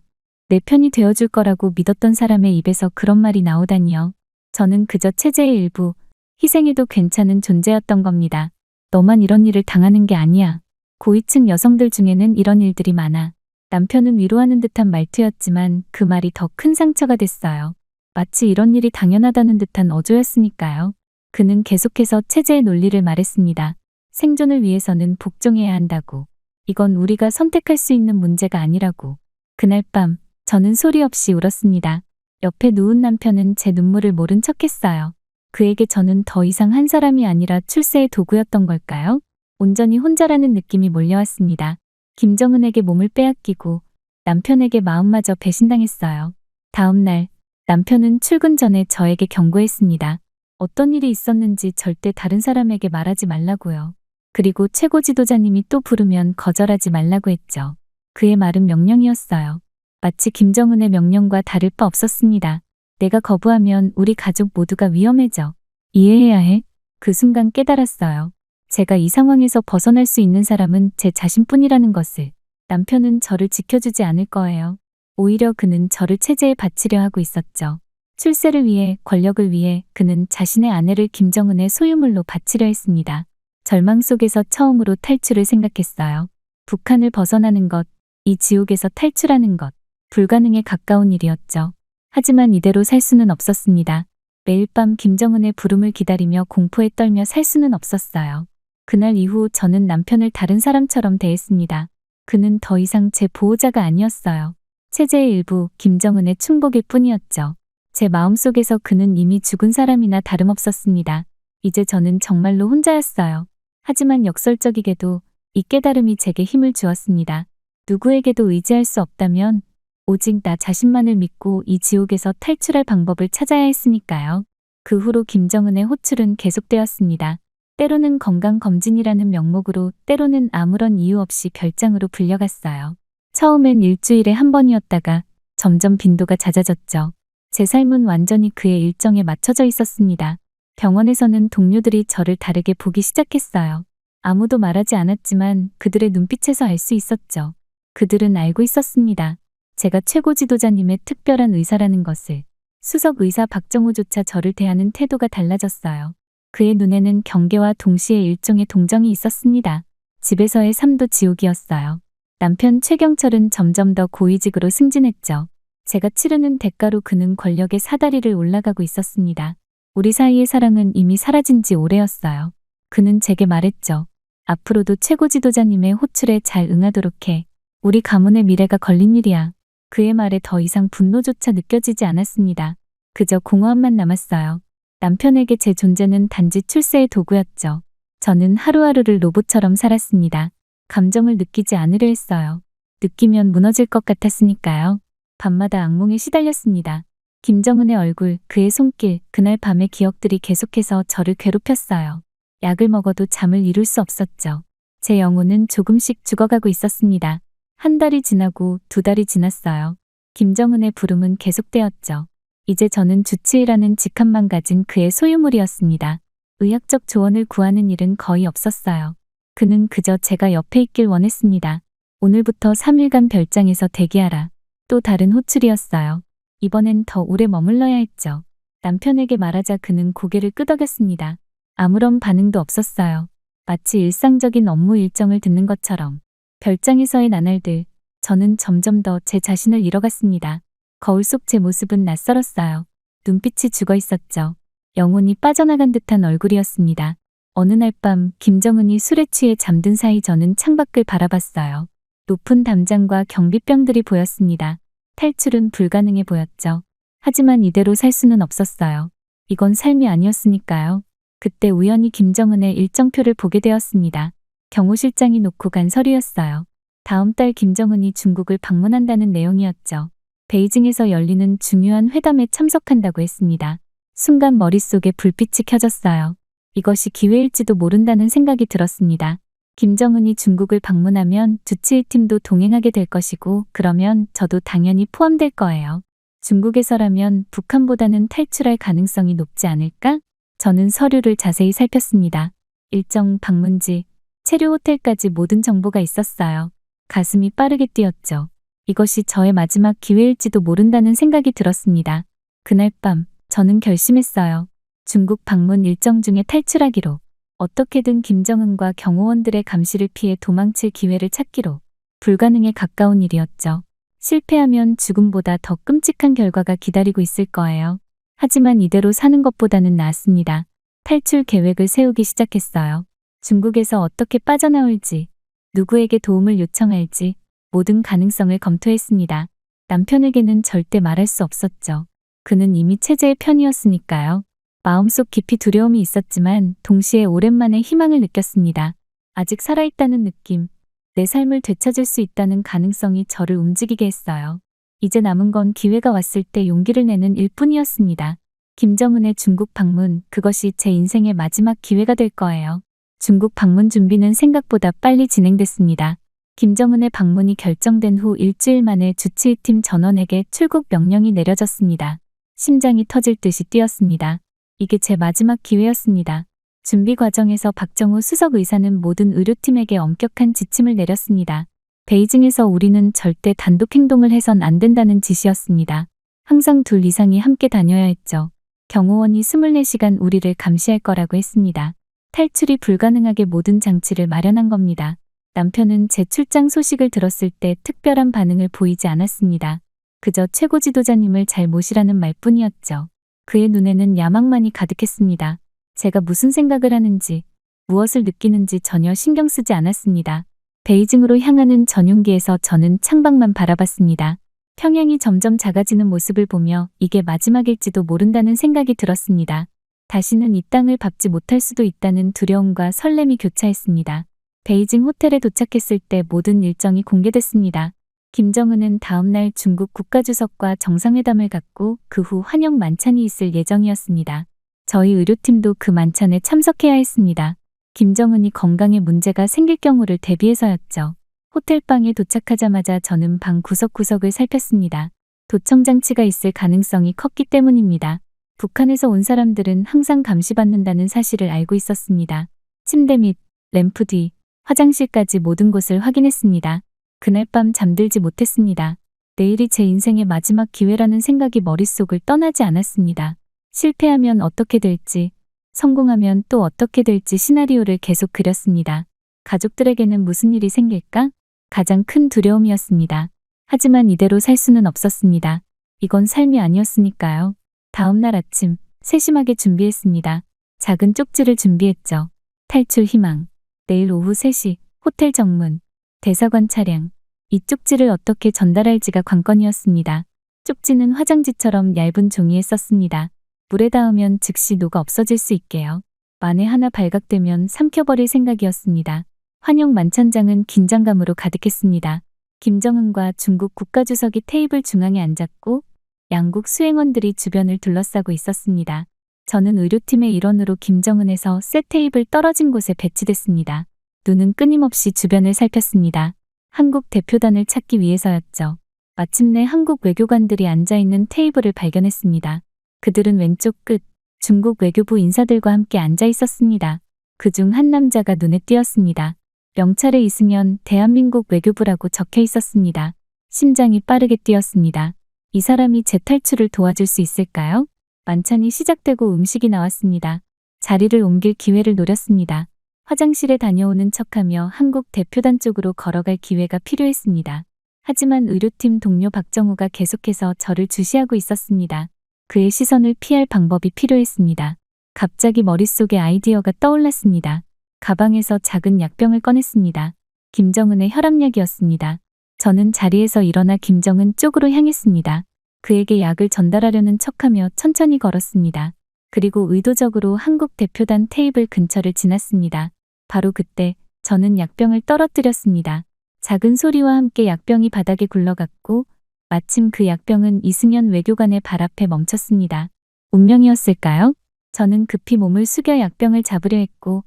내 편이 되어줄 거라고 믿었던 사람의 입에서 그런 말이 나오다니요. 저는 그저 체제의 일부, 희생해도 괜찮은 존재였던 겁니다. 너만 이런 일을 당하는 게 아니야. 고위층 여성들 중에는 이런 일들이 많아. 남편은 위로하는 듯한 말투였지만 그 말이 더 큰 상처가 됐어요. 마치 이런 일이 당연하다는 듯한 어조였으니까요. 그는 계속해서 체제의 논리를 말했습니다. 생존을 위해서는 복종해야 한다고. 이건 우리가 선택할 수 있는 문제가 아니라고. 그날 밤 저는 소리 없이 울었습니다. 옆에 누운 남편은 제 눈물을 모른 척했어요. 그에게 저는 더 이상 한 사람이 아니라 출세의 도구였던 걸까요? 온전히 혼자라는 느낌이 몰려왔습니다. 김정은에게 몸을 빼앗기고 남편에게 마음마저 배신당했어요. 다음 날 남편은 출근 전에 저에게 경고했습니다. 어떤 일이 있었는지 절대 다른 사람에게 말하지 말라고요. 그리고 최고 지도자님이 또 부르면 거절하지 말라고 했죠. 그의 말은 명령이었어요. 마치 김정은의 명령과 다를 바 없었습니다. 내가 거부하면 우리 가족 모두가 위험해져. 이해해야 해. 그 순간 깨달았어요. 제가 이 상황에서 벗어날 수 있는 사람은 제 자신뿐이라는 것을. 남편은 저를 지켜주지 않을 거예요. 오히려 그는 저를 체제에 바치려 하고 있었죠. 출세를 위해, 권력을 위해 그는 자신의 아내를 김정은의 소유물로 바치려 했습니다. 절망 속에서 처음으로 탈출을 생각했어요. 북한을 벗어나는 것, 이 지옥에서 탈출하는 것, 불가능에 가까운 일이었죠. 하지만 이대로 살 수는 없었습니다. 매일 밤 김정은의 부름을 기다리며 공포에 떨며 살 수는 없었어요. 그날 이후 저는 남편을 다른 사람처럼 대했습니다. 그는 더 이상 제 보호자가 아니었어요. 체제의 일부, 김정은의 충복일 뿐이었죠. 제 마음속에서 그는 이미 죽은 사람이나 다름없었습니다. 이제 저는 정말로 혼자였어요. 하지만 역설적이게도 이 깨달음이 제게 힘을 주었습니다. 누구에게도 의지할 수 없다면 오직 나 자신만을 믿고 이 지옥에서 탈출할 방법을 찾아야 했으니까요. 그 후로 김정은의 호출은 계속되었습니다. 때로는 건강검진이라는 명목으로, 때로는 아무런 이유 없이 별장으로 불려갔어요. 처음엔 일주일에 한 번이었다가 점점 빈도가 잦아졌죠. 제 삶은 완전히 그의 일정에 맞춰져 있었습니다. 병원에서는 동료들이 저를 다르게 보기 시작했어요. 아무도 말하지 않았지만 그들의 눈빛에서 알 수 있었죠. 그들은 알고 있었습니다. 제가 최고 지도자님의 특별한 의사라는 것을. 수석 의사 박정우조차 저를 대하는 태도가 달라졌어요. 그의 눈에는 경계와 동시에 일종의 동정이 있었습니다. 집에서의 삶도 지옥이었어요. 남편 최경철은 점점 더 고위직으로 승진했죠. 제가 치르는 대가로 그는 권력의 사다리를 올라가고 있었습니다. 우리 사이의 사랑은 이미 사라진 지 오래였어요. 그는 제게 말했죠. 앞으로도 최고 지도자님의 호출에 잘 응하도록 해. 우리 가문의 미래가 걸린 일이야. 그의 말에 더 이상 분노조차 느껴지지 않았습니다. 그저 공허함만 남았어요. 남편에게 제 존재는 단지 출세의 도구였죠. 저는 하루하루를 로봇처럼 살았습니다. 감정을 느끼지 않으려 했어요. 느끼면 무너질 것 같았으니까요. 밤마다 악몽에 시달렸습니다. 김정은의 얼굴, 그의 손길, 그날 밤의 기억들이 계속해서 저를 괴롭혔어요. 약을 먹어도 잠을 이룰 수 없었죠. 제 영혼은 조금씩 죽어가고 있었습니다. 한 달이 지나고 두 달이 지났어요. 김정은의 부름은 계속되었죠. 이제 저는 주치의라는 직함만 가진 그의 소유물이었습니다. 의학적 조언을 구하는 일은 거의 없었어요. 그는 그저 제가 옆에 있길 원했습니다. 오늘부터 3일간 별장에서 대기하라. 또 다른 호출이었어요. 이번엔 더 오래 머물러야 했죠. 남편에게 말하자 그는 고개를 끄덕였습니다. 아무런 반응도 없었어요. 마치 일상적인 업무 일정을 듣는 것처럼. 별장에서의 나날들, 저는 점점 더 제 자신을 잃어갔습니다. 거울 속 제 모습은 낯설었어요. 눈빛이 죽어 있었죠. 영혼이 빠져나간 듯한 얼굴이었습니다. 어느 날 밤 김정은이 술에 취해 잠든 사이 저는 창밖을 바라봤어요. 높은 담장과 경비병들이 보였습니다. 탈출은 불가능해 보였죠. 하지만 이대로 살 수는 없었어요. 이건 삶이 아니었으니까요. 그때 우연히 김정은의 일정표를 보게 되었습니다. 경호실장이 놓고 간 서류였어요. 다음 달 김정은이 중국을 방문한다는 내용이었죠. 베이징에서 열리는 중요한 회담에 참석한다고 했습니다. 순간 머릿속에 불빛이 켜졌어요. 이것이 기회일지도 모른다는 생각이 들었습니다. 김정은이 중국을 방문하면 주치의팀도 동행하게 될 것이고 그러면 저도 당연히 포함될 거예요. 중국에서라면 북한보다는 탈출할 가능성이 높지 않을까? 저는 서류를 자세히 살폈습니다. 일정, 방문지, 체류 호텔까지 모든 정보가 있었어요. 가슴이 빠르게 뛰었죠. 이것이 저의 마지막 기회일지도 모른다는 생각이 들었습니다. 그날 밤 저는 결심했어요. 중국 방문 일정 중에 탈출하기로. 어떻게든 김정은과 경호원들의 감시를 피해 도망칠 기회를 찾기로. 불가능에 가까운 일이었죠. 실패하면 죽음보다 더 끔찍한 결과가 기다리고 있을 거예요. 하지만 이대로 사는 것보다는 나았습니다. 탈출 계획을 세우기 시작했어요. 중국에서 어떻게 빠져나올지, 누구에게 도움을 요청할지 모든 가능성을 검토했습니다. 남편에게는 절대 말할 수 없었죠. 그는 이미 체제의 편이었으니까요. 마음속 깊이 두려움이 있었지만 동시에 오랜만에 희망을 느꼈습니다. 아직 살아있다는 느낌, 내 삶을 되찾을 수 있다는 가능성이 저를 움직이게 했어요. 이제 남은 건 기회가 왔을 때 용기를 내는 일뿐이었습니다. 김정은의 중국 방문, 그것이 제 인생의 마지막 기회가 될 거예요. 중국 방문 준비는 생각보다 빨리 진행됐습니다. 김정은의 방문이 결정된 후 일주일 만에 주치의팀 전원에게 출국 명령이 내려졌습니다. 심장이 터질 듯이 뛰었습니다. 이게 제 마지막 기회였습니다. 준비 과정에서 박정우 수석 의사는 모든 의료팀에게 엄격한 지침을 내렸습니다. 베이징에서 우리는 절대 단독 행동을 해선 안 된다는 지시였습니다. 항상 둘 이상이 함께 다녀야 했죠. 경호원이 24시간 우리를 감시할 거라고 했습니다. 탈출이 불가능하게 모든 장치를 마련한 겁니다. 남편은 제 출장 소식을 들었을 때 특별한 반응을 보이지 않았습니다. 그저 최고 지도자님을 잘 모시라는 말뿐이었죠. 그의 눈에는 야망만이 가득했습니다. 제가 무슨 생각을 하는지, 무엇을 느끼는지 전혀 신경 쓰지 않았습니다. 베이징으로 향하는 전용기에서 저는 창밖만 바라봤습니다. 평양이 점점 작아지는 모습을 보며 이게 마지막일지도 모른다는 생각이 들었습니다. 다시는 이 땅을 밟지 못할 수도 있다는 두려움과 설렘이 교차했습니다. 베이징 호텔에 도착했을 때 모든 일정이 공개됐습니다. 김정은은 다음날 중국 국가주석과 정상회담을 갖고 그 후 환영 만찬이 있을 예정이었습니다. 저희 의료팀도 그 만찬에 참석해야 했습니다. 김정은이 건강에 문제가 생길 경우를 대비해서였죠. 호텔방에 도착하자마자 저는 방 구석구석을 살폈습니다. 도청장치가 있을 가능성이 컸기 때문입니다. 북한에서 온 사람들은 항상 감시받는다는 사실을 알고 있었습니다. 침대 및 램프 뒤, 화장실까지 모든 곳을 확인했습니다. 그날 밤 잠들지 못했습니다. 내일이 제 인생의 마지막 기회라는 생각이 머릿속을 떠나지 않았습니다. 실패하면 어떻게 될지, 성공하면 또 어떻게 될지 시나리오를 계속 그렸습니다. 가족들에게는 무슨 일이 생길까? 가장 큰 두려움이었습니다. 하지만 이대로 살 수는 없었습니다. 이건 삶이 아니었으니까요. 다음 날 아침, 세심하게 준비했습니다. 작은 쪽지를 준비했죠. 탈출 희망. 내일 오후 3시, 호텔 정문, 대사관 차량. 이 쪽지를 어떻게 전달할지가 관건이었습니다. 쪽지는 화장지처럼 얇은 종이에 썼습니다. 물에 닿으면 즉시 녹아 없어질 수 있게요. 만에 하나 발각되면 삼켜버릴 생각이었습니다. 환영 만찬장은 긴장감으로 가득했습니다. 김정은과 중국 국가주석이 테이블 중앙에 앉았고 양국 수행원들이 주변을 둘러싸고 있었습니다. 저는 의료팀의 일원으로 김정은에서 새 테이블 떨어진 곳에 배치됐습니다. 눈은 끊임없이 주변을 살폈습니다. 한국 대표단을 찾기 위해서였죠. 마침내 한국 외교관들이 앉아있는 테이블을 발견했습니다. 그들은 왼쪽 끝, 중국 외교부 인사들과 함께 앉아 있었습니다. 그중 한 남자가 눈에 띄었습니다. 명찰에 있으면 대한민국 외교부라고 적혀 있었습니다. 심장이 빠르게 뛰었습니다. 이 사람이 제 탈출을 도와줄 수 있을까요? 만찬이 시작되고 음식이 나왔습니다. 자리를 옮길 기회를 노렸습니다. 화장실에 다녀오는 척하며 한국 대표단 쪽으로 걸어갈 기회가 필요했습니다. 하지만 의료팀 동료 박정우가 계속해서 저를 주시하고 있었습니다. 그의 시선을 피할 방법이 필요했습니다. 갑자기 머릿속에 아이디어가 떠올랐습니다. 가방에서 작은 약병을 꺼냈습니다. 김정은의 혈압약이었습니다. 저는 자리에서 일어나 김정은 쪽으로 향했습니다. 그에게 약을 전달하려는 척하며 천천히 걸었습니다. 그리고 의도적으로 한국 대표단 테이블 근처를 지났습니다. 바로 그때 저는 약병을 떨어뜨렸습니다. 작은 소리와 함께 약병이 바닥에 굴러갔고 마침 그 약병은 이승연 외교관의 발 앞에 멈췄습니다. 운명이었을까요? 저는 급히 몸을 숙여 약병을 잡으려 했고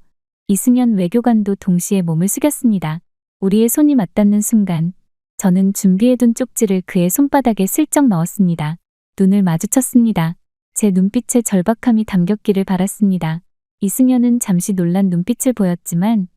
이승연 외교관도 동시에 몸을 숙였습니다. 우리의 손이 맞닿는 순간 저는 준비해둔 쪽지를 그의 손바닥에 슬쩍 넣었습니다. 눈을 마주쳤습니다. 제 눈빛에 절박함이 담겼기를 바랐습니다. 이승연은 잠시 놀란 눈빛을 보였지만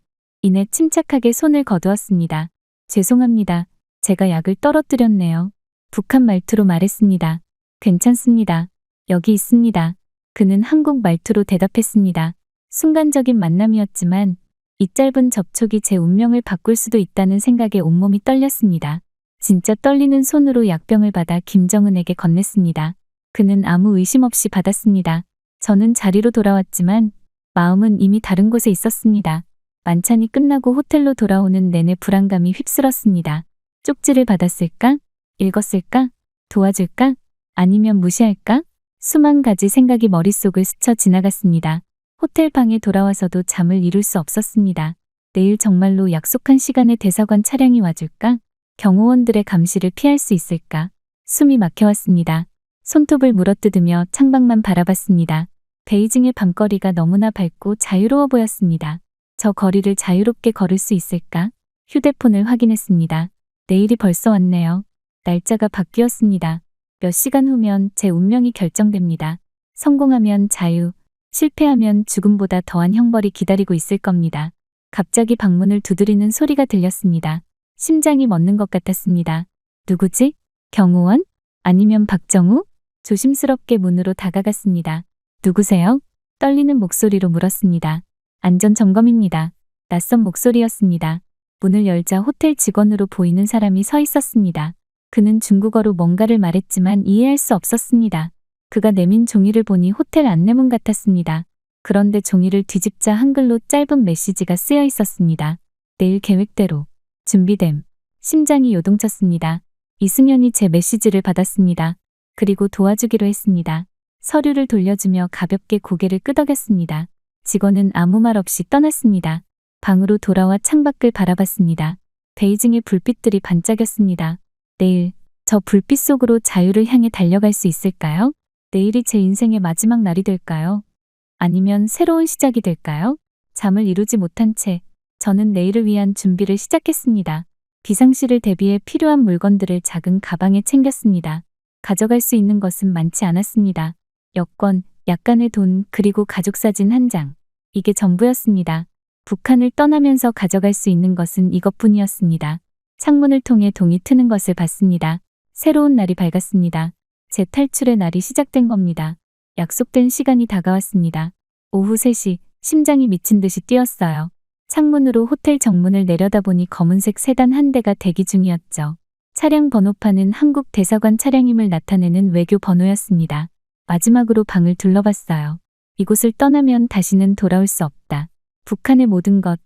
이내 침착하게 손을 거두었습니다. 죄송합니다. 제가 약을 떨어뜨렸네요. 북한 말투로 말했습니다. 괜찮습니다. 여기 있습니다. 그는 한국 말투로 대답했습니다. 순간적인 만남이었지만 이 짧은 접촉이 제 운명을 바꿀 수도 있다는 생각에 온몸이 떨렸습니다. 진짜 떨리는 손으로 약병을 받아 김정은에게 건넸습니다. 그는 아무 의심 없이 받았습니다. 저는 자리로 돌아왔지만 마음은 이미 다른 곳에 있었습니다. 만찬이 끝나고 호텔로 돌아오는 내내 불안감이 휩쓸었습니다. 쪽지를 받았을까? 읽었을까? 도와줄까? 아니면 무시할까? 수만 가지 생각이 머릿속을 스쳐 지나갔습니다. 호텔 방에 돌아와서도 잠을 이룰 수 없었습니다. 내일 정말로 약속한 시간에 대사관 차량이 와줄까? 경호원들의 감시를 피할 수 있을까? 숨이 막혀왔습니다. 손톱을 물어뜯으며 창밖만 바라봤습니다. 베이징의 밤거리가 너무나 밝고 자유로워 보였습니다. 저 거리를 자유롭게 걸을 수 있을까? 휴대폰을 확인했습니다. 내일이 벌써 왔네요. 날짜가 바뀌었습니다. 몇 시간 후면 제 운명이 결정됩니다. 성공하면 자유, 실패하면 죽음보다 더한 형벌이 기다리고 있을 겁니다. 갑자기 방문을 두드리는 소리가 들렸습니다. 심장이 멎는 것 같았습니다. 누구지? 경호원? 아니면 박정우? 조심스럽게 문으로 다가갔습니다. 누구세요? 떨리는 목소리로 물었습니다. 안전점검입니다. 낯선 목소리였습니다. 문을 열자 호텔 직원으로 보이는 사람이 서 있었습니다. 그는 중국어로 뭔가를 말했지만 이해할 수 없었습니다. 그가 내민 종이를 보니 호텔 안내문 같았습니다. 그런데 종이를 뒤집자 한글로 짧은 메시지가 쓰여 있었습니다. 내일 계획대로. 준비됨. 심장이 요동쳤습니다. 이승연이 제 메시지를 받았습니다. 그리고 도와주기로 했습니다. 서류를 돌려주며 가볍게 고개를 끄덕였습니다. 직원은 아무 말 없이 떠났습니다. 방으로 돌아와 창밖을 바라봤습니다. 베이징의 불빛들이 반짝였습니다. 내일, 저 불빛 속으로 자유를 향해 달려갈 수 있을까요? 내일이 제 인생의 마지막 날이 될까요? 아니면 새로운 시작이 될까요? 잠을 이루지 못한 채 저는 내일을 위한 준비를 시작했습니다. 비상시를 대비해 필요한 물건들을 작은 가방에 챙겼습니다. 가져갈 수 있는 것은 많지 않았습니다. 여권, 약간의 돈, 그리고 가족사진 한 장. 이게 전부였습니다. 북한을 떠나면서 가져갈 수 있는 것은 이것뿐이었습니다. 창문을 통해 동이 트는 것을 봤습니다. 새로운 날이 밝았습니다. 제 탈출의 날이 시작된 겁니다. 약속된 시간이 다가왔습니다. 오후 3시, 심장이 미친 듯이 뛰었어요. 창문으로 호텔 정문을 내려다보니 검은색 세단 한 대가 대기 중이었죠. 차량 번호판은 한국 대사관 차량임을 나타내는 외교 번호였습니다. 마지막으로 방을 둘러봤어요. 이곳을 떠나면 다시는 돌아올 수 없다. 북한의 모든 것,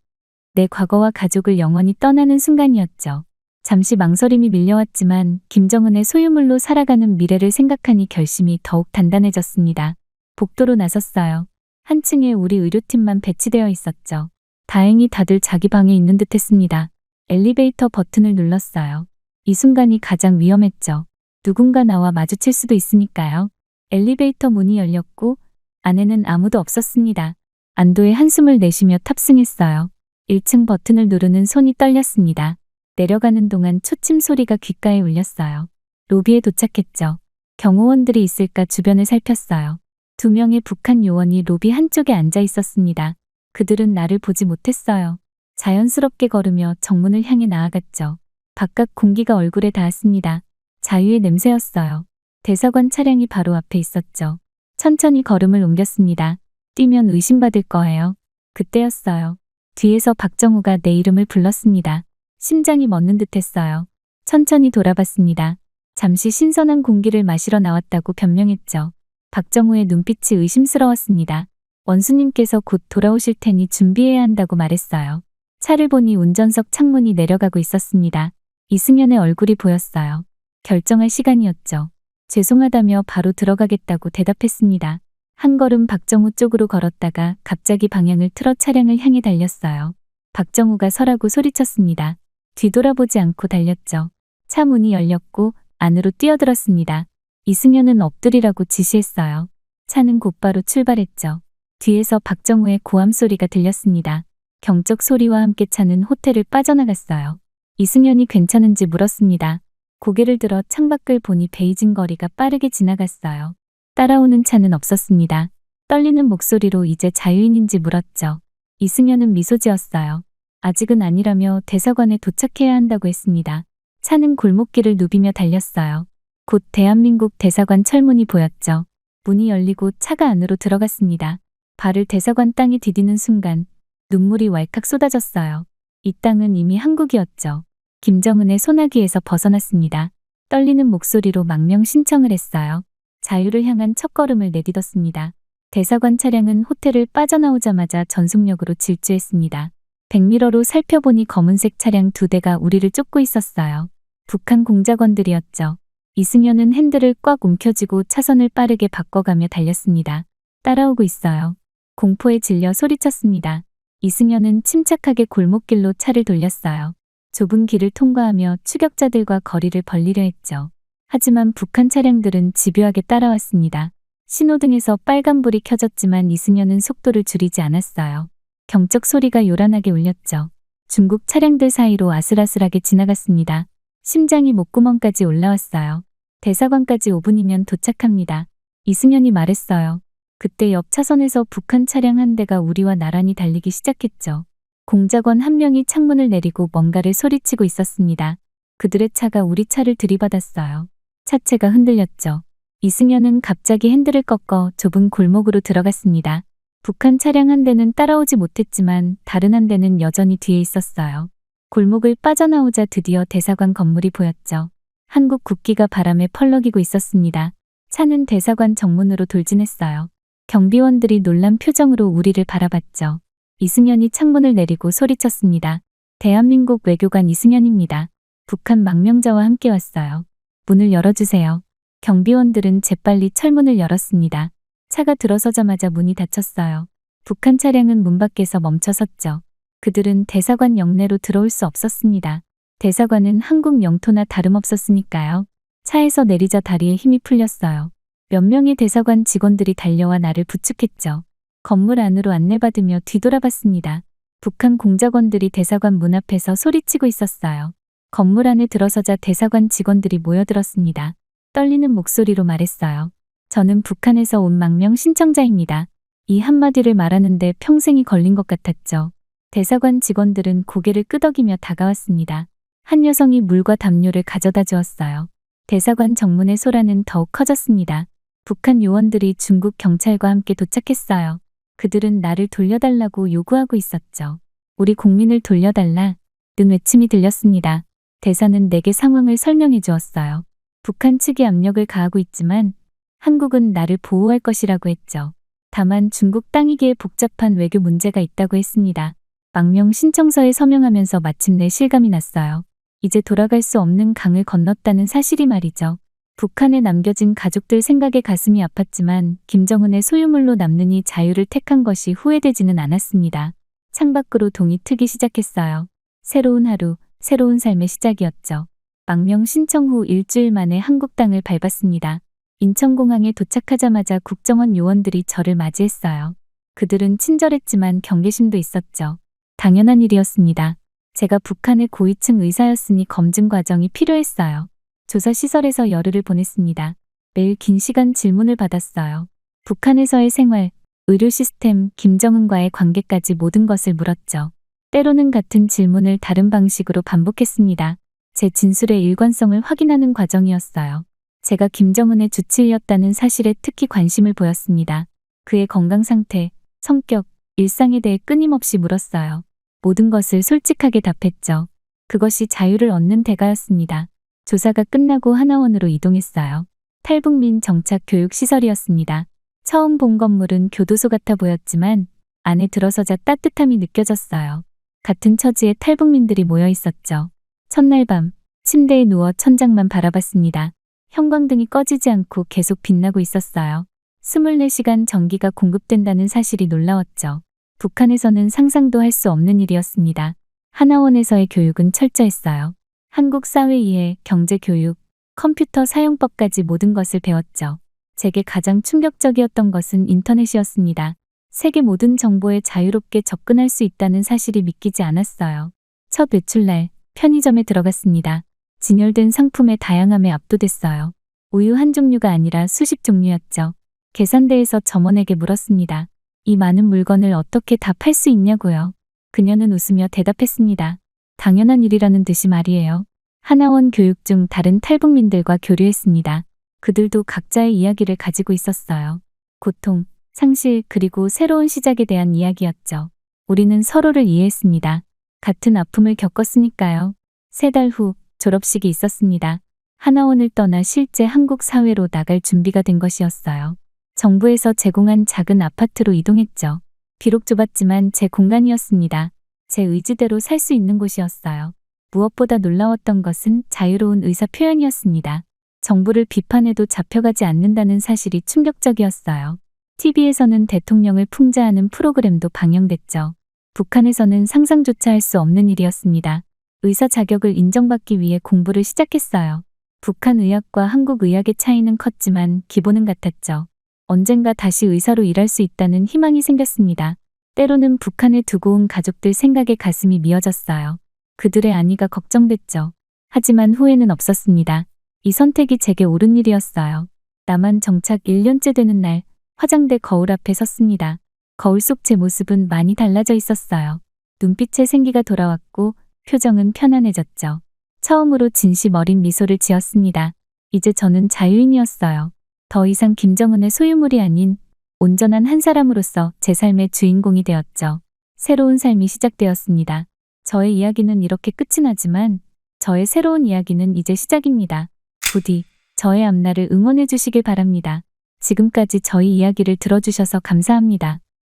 내 과거와 가족을 영원히 떠나는 순간이었죠. 잠시 망설임이 밀려왔지만 김정은의 소유물로 살아가는 미래를 생각하니 결심이 더욱 단단해졌습니다. 복도로 나섰어요. 한층에 우리 의료팀만 배치되어 있었죠. 다행히 다들 자기 방에 있는 듯 했습니다. 엘리베이터 버튼을 눌렀어요. 이 순간이 가장 위험했죠. 누군가 나와 마주칠 수도 있으니까요. 엘리베이터 문이 열렸고 안에는 아무도 없었습니다. 안도의 한숨을 내쉬며 탑승했어요. 1층 버튼을 누르는 손이 떨렸습니다. 내려가는 동안 초침 소리가 귓가에 울렸어요. 로비에 도착했죠. 경호원들이 있을까 주변을 살폈어요. 2명의 북한 요원이 로비 한쪽에 앉아 있었습니다. 그들은 나를 보지 못했어요. 자연스럽게 걸으며 정문을 향해 나아갔죠. 바깥 공기가 얼굴에 닿았습니다. 자유의 냄새였어요. 대사관 차량이 바로 앞에 있었죠. 천천히 걸음을 옮겼습니다. 뛰면 의심받을 거예요. 그때였어요. 뒤에서 박정우가 내 이름을 불렀습니다. 심장이 멎는 듯했어요. 천천히 돌아봤습니다. 잠시 신선한 공기를 마시러 나왔다고 변명했죠. 박정우의 눈빛이 의심스러웠습니다. 원수님께서 곧 돌아오실 테니 준비해야 한다고 말했어요. 차를 보니 운전석 창문이 내려가고 있었습니다. 이승연의 얼굴이 보였어요. 결정할 시간이었죠. 죄송하다며 바로 들어가겠다고 대답했습니다. 한 걸음 박정우 쪽으로 걸었다가 갑자기 방향을 틀어 차량을 향해 달렸어요. 박정우가 서라고 소리쳤습니다. 뒤돌아보지 않고 달렸죠. 차 문이 열렸고 안으로 뛰어들었습니다. 이승현은 엎드리라고 지시했어요. 차는 곧바로 출발했죠. 뒤에서 박정우의 고함 소리가 들렸습니다. 경적 소리와 함께 차는 호텔을 빠져나갔어요. 이승현이 괜찮은지 물었습니다. 고개를 들어 창밖을 보니 베이징 거리가 빠르게 지나갔어요. 따라오는 차는 없었습니다. 떨리는 목소리로 이제 자유인인지 물었죠. 이승현은 미소 지었어요. 아직은 아니라며 대사관에 도착해야 한다고 했습니다. 차는 골목길을 누비며 달렸어요. 곧 대한민국 대사관 철문이 보였죠. 문이 열리고 차가 안으로 들어갔습니다. 발을 대사관 땅에 디디는 순간 눈물이 왈칵 쏟아졌어요. 이 땅은 이미 한국이었죠. 김정은의 소나기에서 벗어났습니다. 떨리는 목소리로 망명 신청을 했어요. 자유를 향한 첫걸음을 내딛었습니다. 대사관 차량은 호텔을 빠져나오자마자 전속력으로 질주했습니다. 백미러로 살펴보니 검은색 차량 2대가 우리를 쫓고 있었어요. 북한 공작원들이었죠. 이승현은 핸들을 꽉 움켜쥐고 차선을 빠르게 바꿔가며 달렸습니다. 따라오고 있어요. 공포에 질려 소리쳤습니다. 이승현은 침착하게 골목길로 차를 돌렸어요. 좁은 길을 통과하며 추격자들과 거리를 벌리려 했죠. 하지만 북한 차량들은 집요하게 따라왔습니다. 신호등에서 빨간불이 켜졌지만 이승현은 속도를 줄이지 않았어요. 경적 소리가 요란하게 울렸죠. 중국 차량들 사이로 아슬아슬하게 지나갔습니다. 심장이 목구멍까지 올라왔어요. 대사관까지 5분이면 도착합니다. 이승현이 말했어요. 그때 옆 차선에서 북한 차량 한 대가 우리와 나란히 달리기 시작했죠. 공작원 한 명이 창문을 내리고 뭔가를 소리치고 있었습니다. 그들의 차가 우리 차를 들이받았어요. 차체가 흔들렸죠. 이승현은 갑자기 핸들을 꺾어 좁은 골목으로 들어갔습니다. 북한 차량 한 대는 따라오지 못했지만 다른 한 대는 여전히 뒤에 있었어요. 골목을 빠져나오자 드디어 대사관 건물이 보였죠. 한국 국기가 바람에 펄럭이고 있었습니다. 차는 대사관 정문으로 돌진했어요. 경비원들이 놀란 표정으로 우리를 바라봤죠. 이승현이 창문을 내리고 소리쳤습니다. 대한민국 외교관 이승현입니다. 북한 망명자와 함께 왔어요. 문을 열어주세요. 경비원들은 재빨리 철문을 열었습니다. 차가 들어서자마자 문이 닫혔어요. 북한 차량은 문 밖에서 멈춰섰죠. 그들은 대사관 영내로 들어올 수 없었습니다. 대사관은 한국 영토나 다름없었으니까요. 차에서 내리자 다리에 힘이 풀렸어요. 몇 명의 대사관 직원들이 달려와 나를 부축했죠. 건물 안으로 안내받으며 뒤돌아봤습니다. 북한 공작원들이 대사관 문 앞에서 소리치고 있었어요. 건물 안에 들어서자 대사관 직원들이 모여들었습니다. 떨리는 목소리로 말했어요. 저는 북한에서 온 망명 신청자입니다. 이 한마디를 말하는데 평생이 걸린 것 같았죠. 대사관 직원들은 고개를 끄덕이며 다가왔습니다. 한 여성이 물과 담요를 가져다 주었어요. 대사관 정문의 소란은 더욱 커졌습니다. 북한 요원들이 중국 경찰과 함께 도착했어요. 그들은 나를 돌려달라고 요구하고 있었죠. 우리 국민을 돌려달라 는 외침이 들렸습니다. 대사는 내게 상황을 설명해 주었어요. 북한 측이 압력을 가하고 있지만 한국은 나를 보호할 것이라고 했죠. 다만 중국 땅이기에 복잡한 외교 문제가 있다고 했습니다. 망명 신청서에 서명하면서 마침내 실감이 났어요. 이제 돌아갈 수 없는 강을 건넜다는 사실이 말이죠. 북한에 남겨진 가족들 생각에 가슴이 아팠지만 김정은의 소유물로 남느니 자유를 택한 것이 후회되지는 않았습니다. 창밖으로 동이 트기 시작했어요. 새로운 하루, 새로운 삶의 시작이었죠. 망명 신청 후 일주일 만에 한국 땅을 밟았습니다. 인천공항에 도착하자마자 국정원 요원들이 저를 맞이했어요. 그들은 친절했지만 경계심도 있었죠. 당연한 일이었습니다. 제가 북한의 고위층 의사였으니 검증 과정이 필요했어요. 조사시설에서 열흘을 보냈습니다. 매일 긴 시간 질문을 받았어요. 북한에서의 생활, 의료 시스템, 김정은과의 관계까지 모든 것을 물었죠. 때로는 같은 질문을 다른 방식으로 반복했습니다. 제 진술의 일관성을 확인하는 과정이었어요. 제가 김정은의 주치의였다는 사실에 특히 관심을 보였습니다. 그의 건강 상태, 성격, 일상에 대해 끊임없이 물었어요. 모든 것을 솔직하게 답했죠. 그것이 자유를 얻는 대가였습니다. 조사가 끝나고 하나원으로 이동했어요. 탈북민 정착 교육시설이었습니다. 처음 본 건물은 교도소 같아 보였지만 안에 들어서자 따뜻함이 느껴졌어요. 같은 처지에 탈북민들이 모여 있었죠. 첫날 밤, 침대에 누워 천장만 바라봤습니다. 형광등이 꺼지지 않고 계속 빛나고 있었어요. 24시간 전기가 공급된다는 사실이 놀라웠죠. 북한에서는 상상도 할 수 없는 일이었습니다. 하나원에서의 교육은 철저했어요. 한국 사회 이해, 경제 교육, 컴퓨터 사용법까지 모든 것을 배웠죠. 제게 가장 충격적이었던 것은 인터넷이었습니다. 세계 모든 정보에 자유롭게 접근할 수 있다는 사실이 믿기지 않았어요. 첫 외출날 편의점에 들어갔습니다. 진열된 상품의 다양함에 압도됐어요. 우유 한 종류가 아니라 수십 종류였죠. 계산대에서 점원에게 물었습니다. 이 많은 물건을 어떻게 다 팔 수 있냐고요. 그녀는 웃으며 대답했습니다. 당연한 일이라는 듯이 말이에요. 하나원 교육 중 다른 탈북민들과 교류했습니다. 그들도 각자의 이야기를 가지고 있었어요. 고통, 상실, 그리고 새로운 시작에 대한 이야기였죠. 우리는 서로를 이해했습니다. 같은 아픔을 겪었으니까요. 3달 후 졸업식이 있었습니다. 하나원을 떠나 실제 한국 사회로 나갈 준비가 된 것이었어요. 정부에서 제공한 작은 아파트로 이동했죠. 비록 좁았지만 제 공간이었습니다. 제 의지대로 살 수 있는 곳이었어요. 무엇보다 놀라웠던 것은 자유로운 의사 표현이었습니다. 정부를 비판해도 잡혀가지 않는다는 사실이 충격적이었어요. TV에서는 대통령을 풍자하는 프로그램도 방영됐죠. 북한에서는 상상조차 할 수 없는 일이었습니다. 의사 자격을 인정받기 위해 공부를 시작했어요. 북한 의학과 한국 의학의 차이는 컸지만 기본은 같았죠. 언젠가 다시 의사로 일할 수 있다는 희망이 생겼습니다. 때로는 북한에 두고 온 가족들 생각에 가슴이 미어졌어요. 그들의 안위가 걱정됐죠. 하지만 후회는 없었습니다. 이 선택이 제게 옳은 일이었어요. 남한 정착 1년째 되는 날, 화장대 거울 앞에 섰습니다. 거울 속 제 모습은 많이 달라져 있었어요. 눈빛에 생기가 돌아왔고 표정은 편안해졌죠. 처음으로 진심 어린 미소를 지었습니다. 이제 저는 자유인이었어요. 더 이상 김정은의 소유물이 아닌 온전한 한 사람으로서 제 삶의 주인공이 되었죠. 새로운 삶이 시작되었습니다. 저의 이야기는 이렇게 끝이 나지만 저의 새로운 이야기는 이제 시작입니다. 부디 저의 앞날을 응원해 주시길 바랍니다. 지금까지 저희 이야기를 들어주셔서 감사합니다.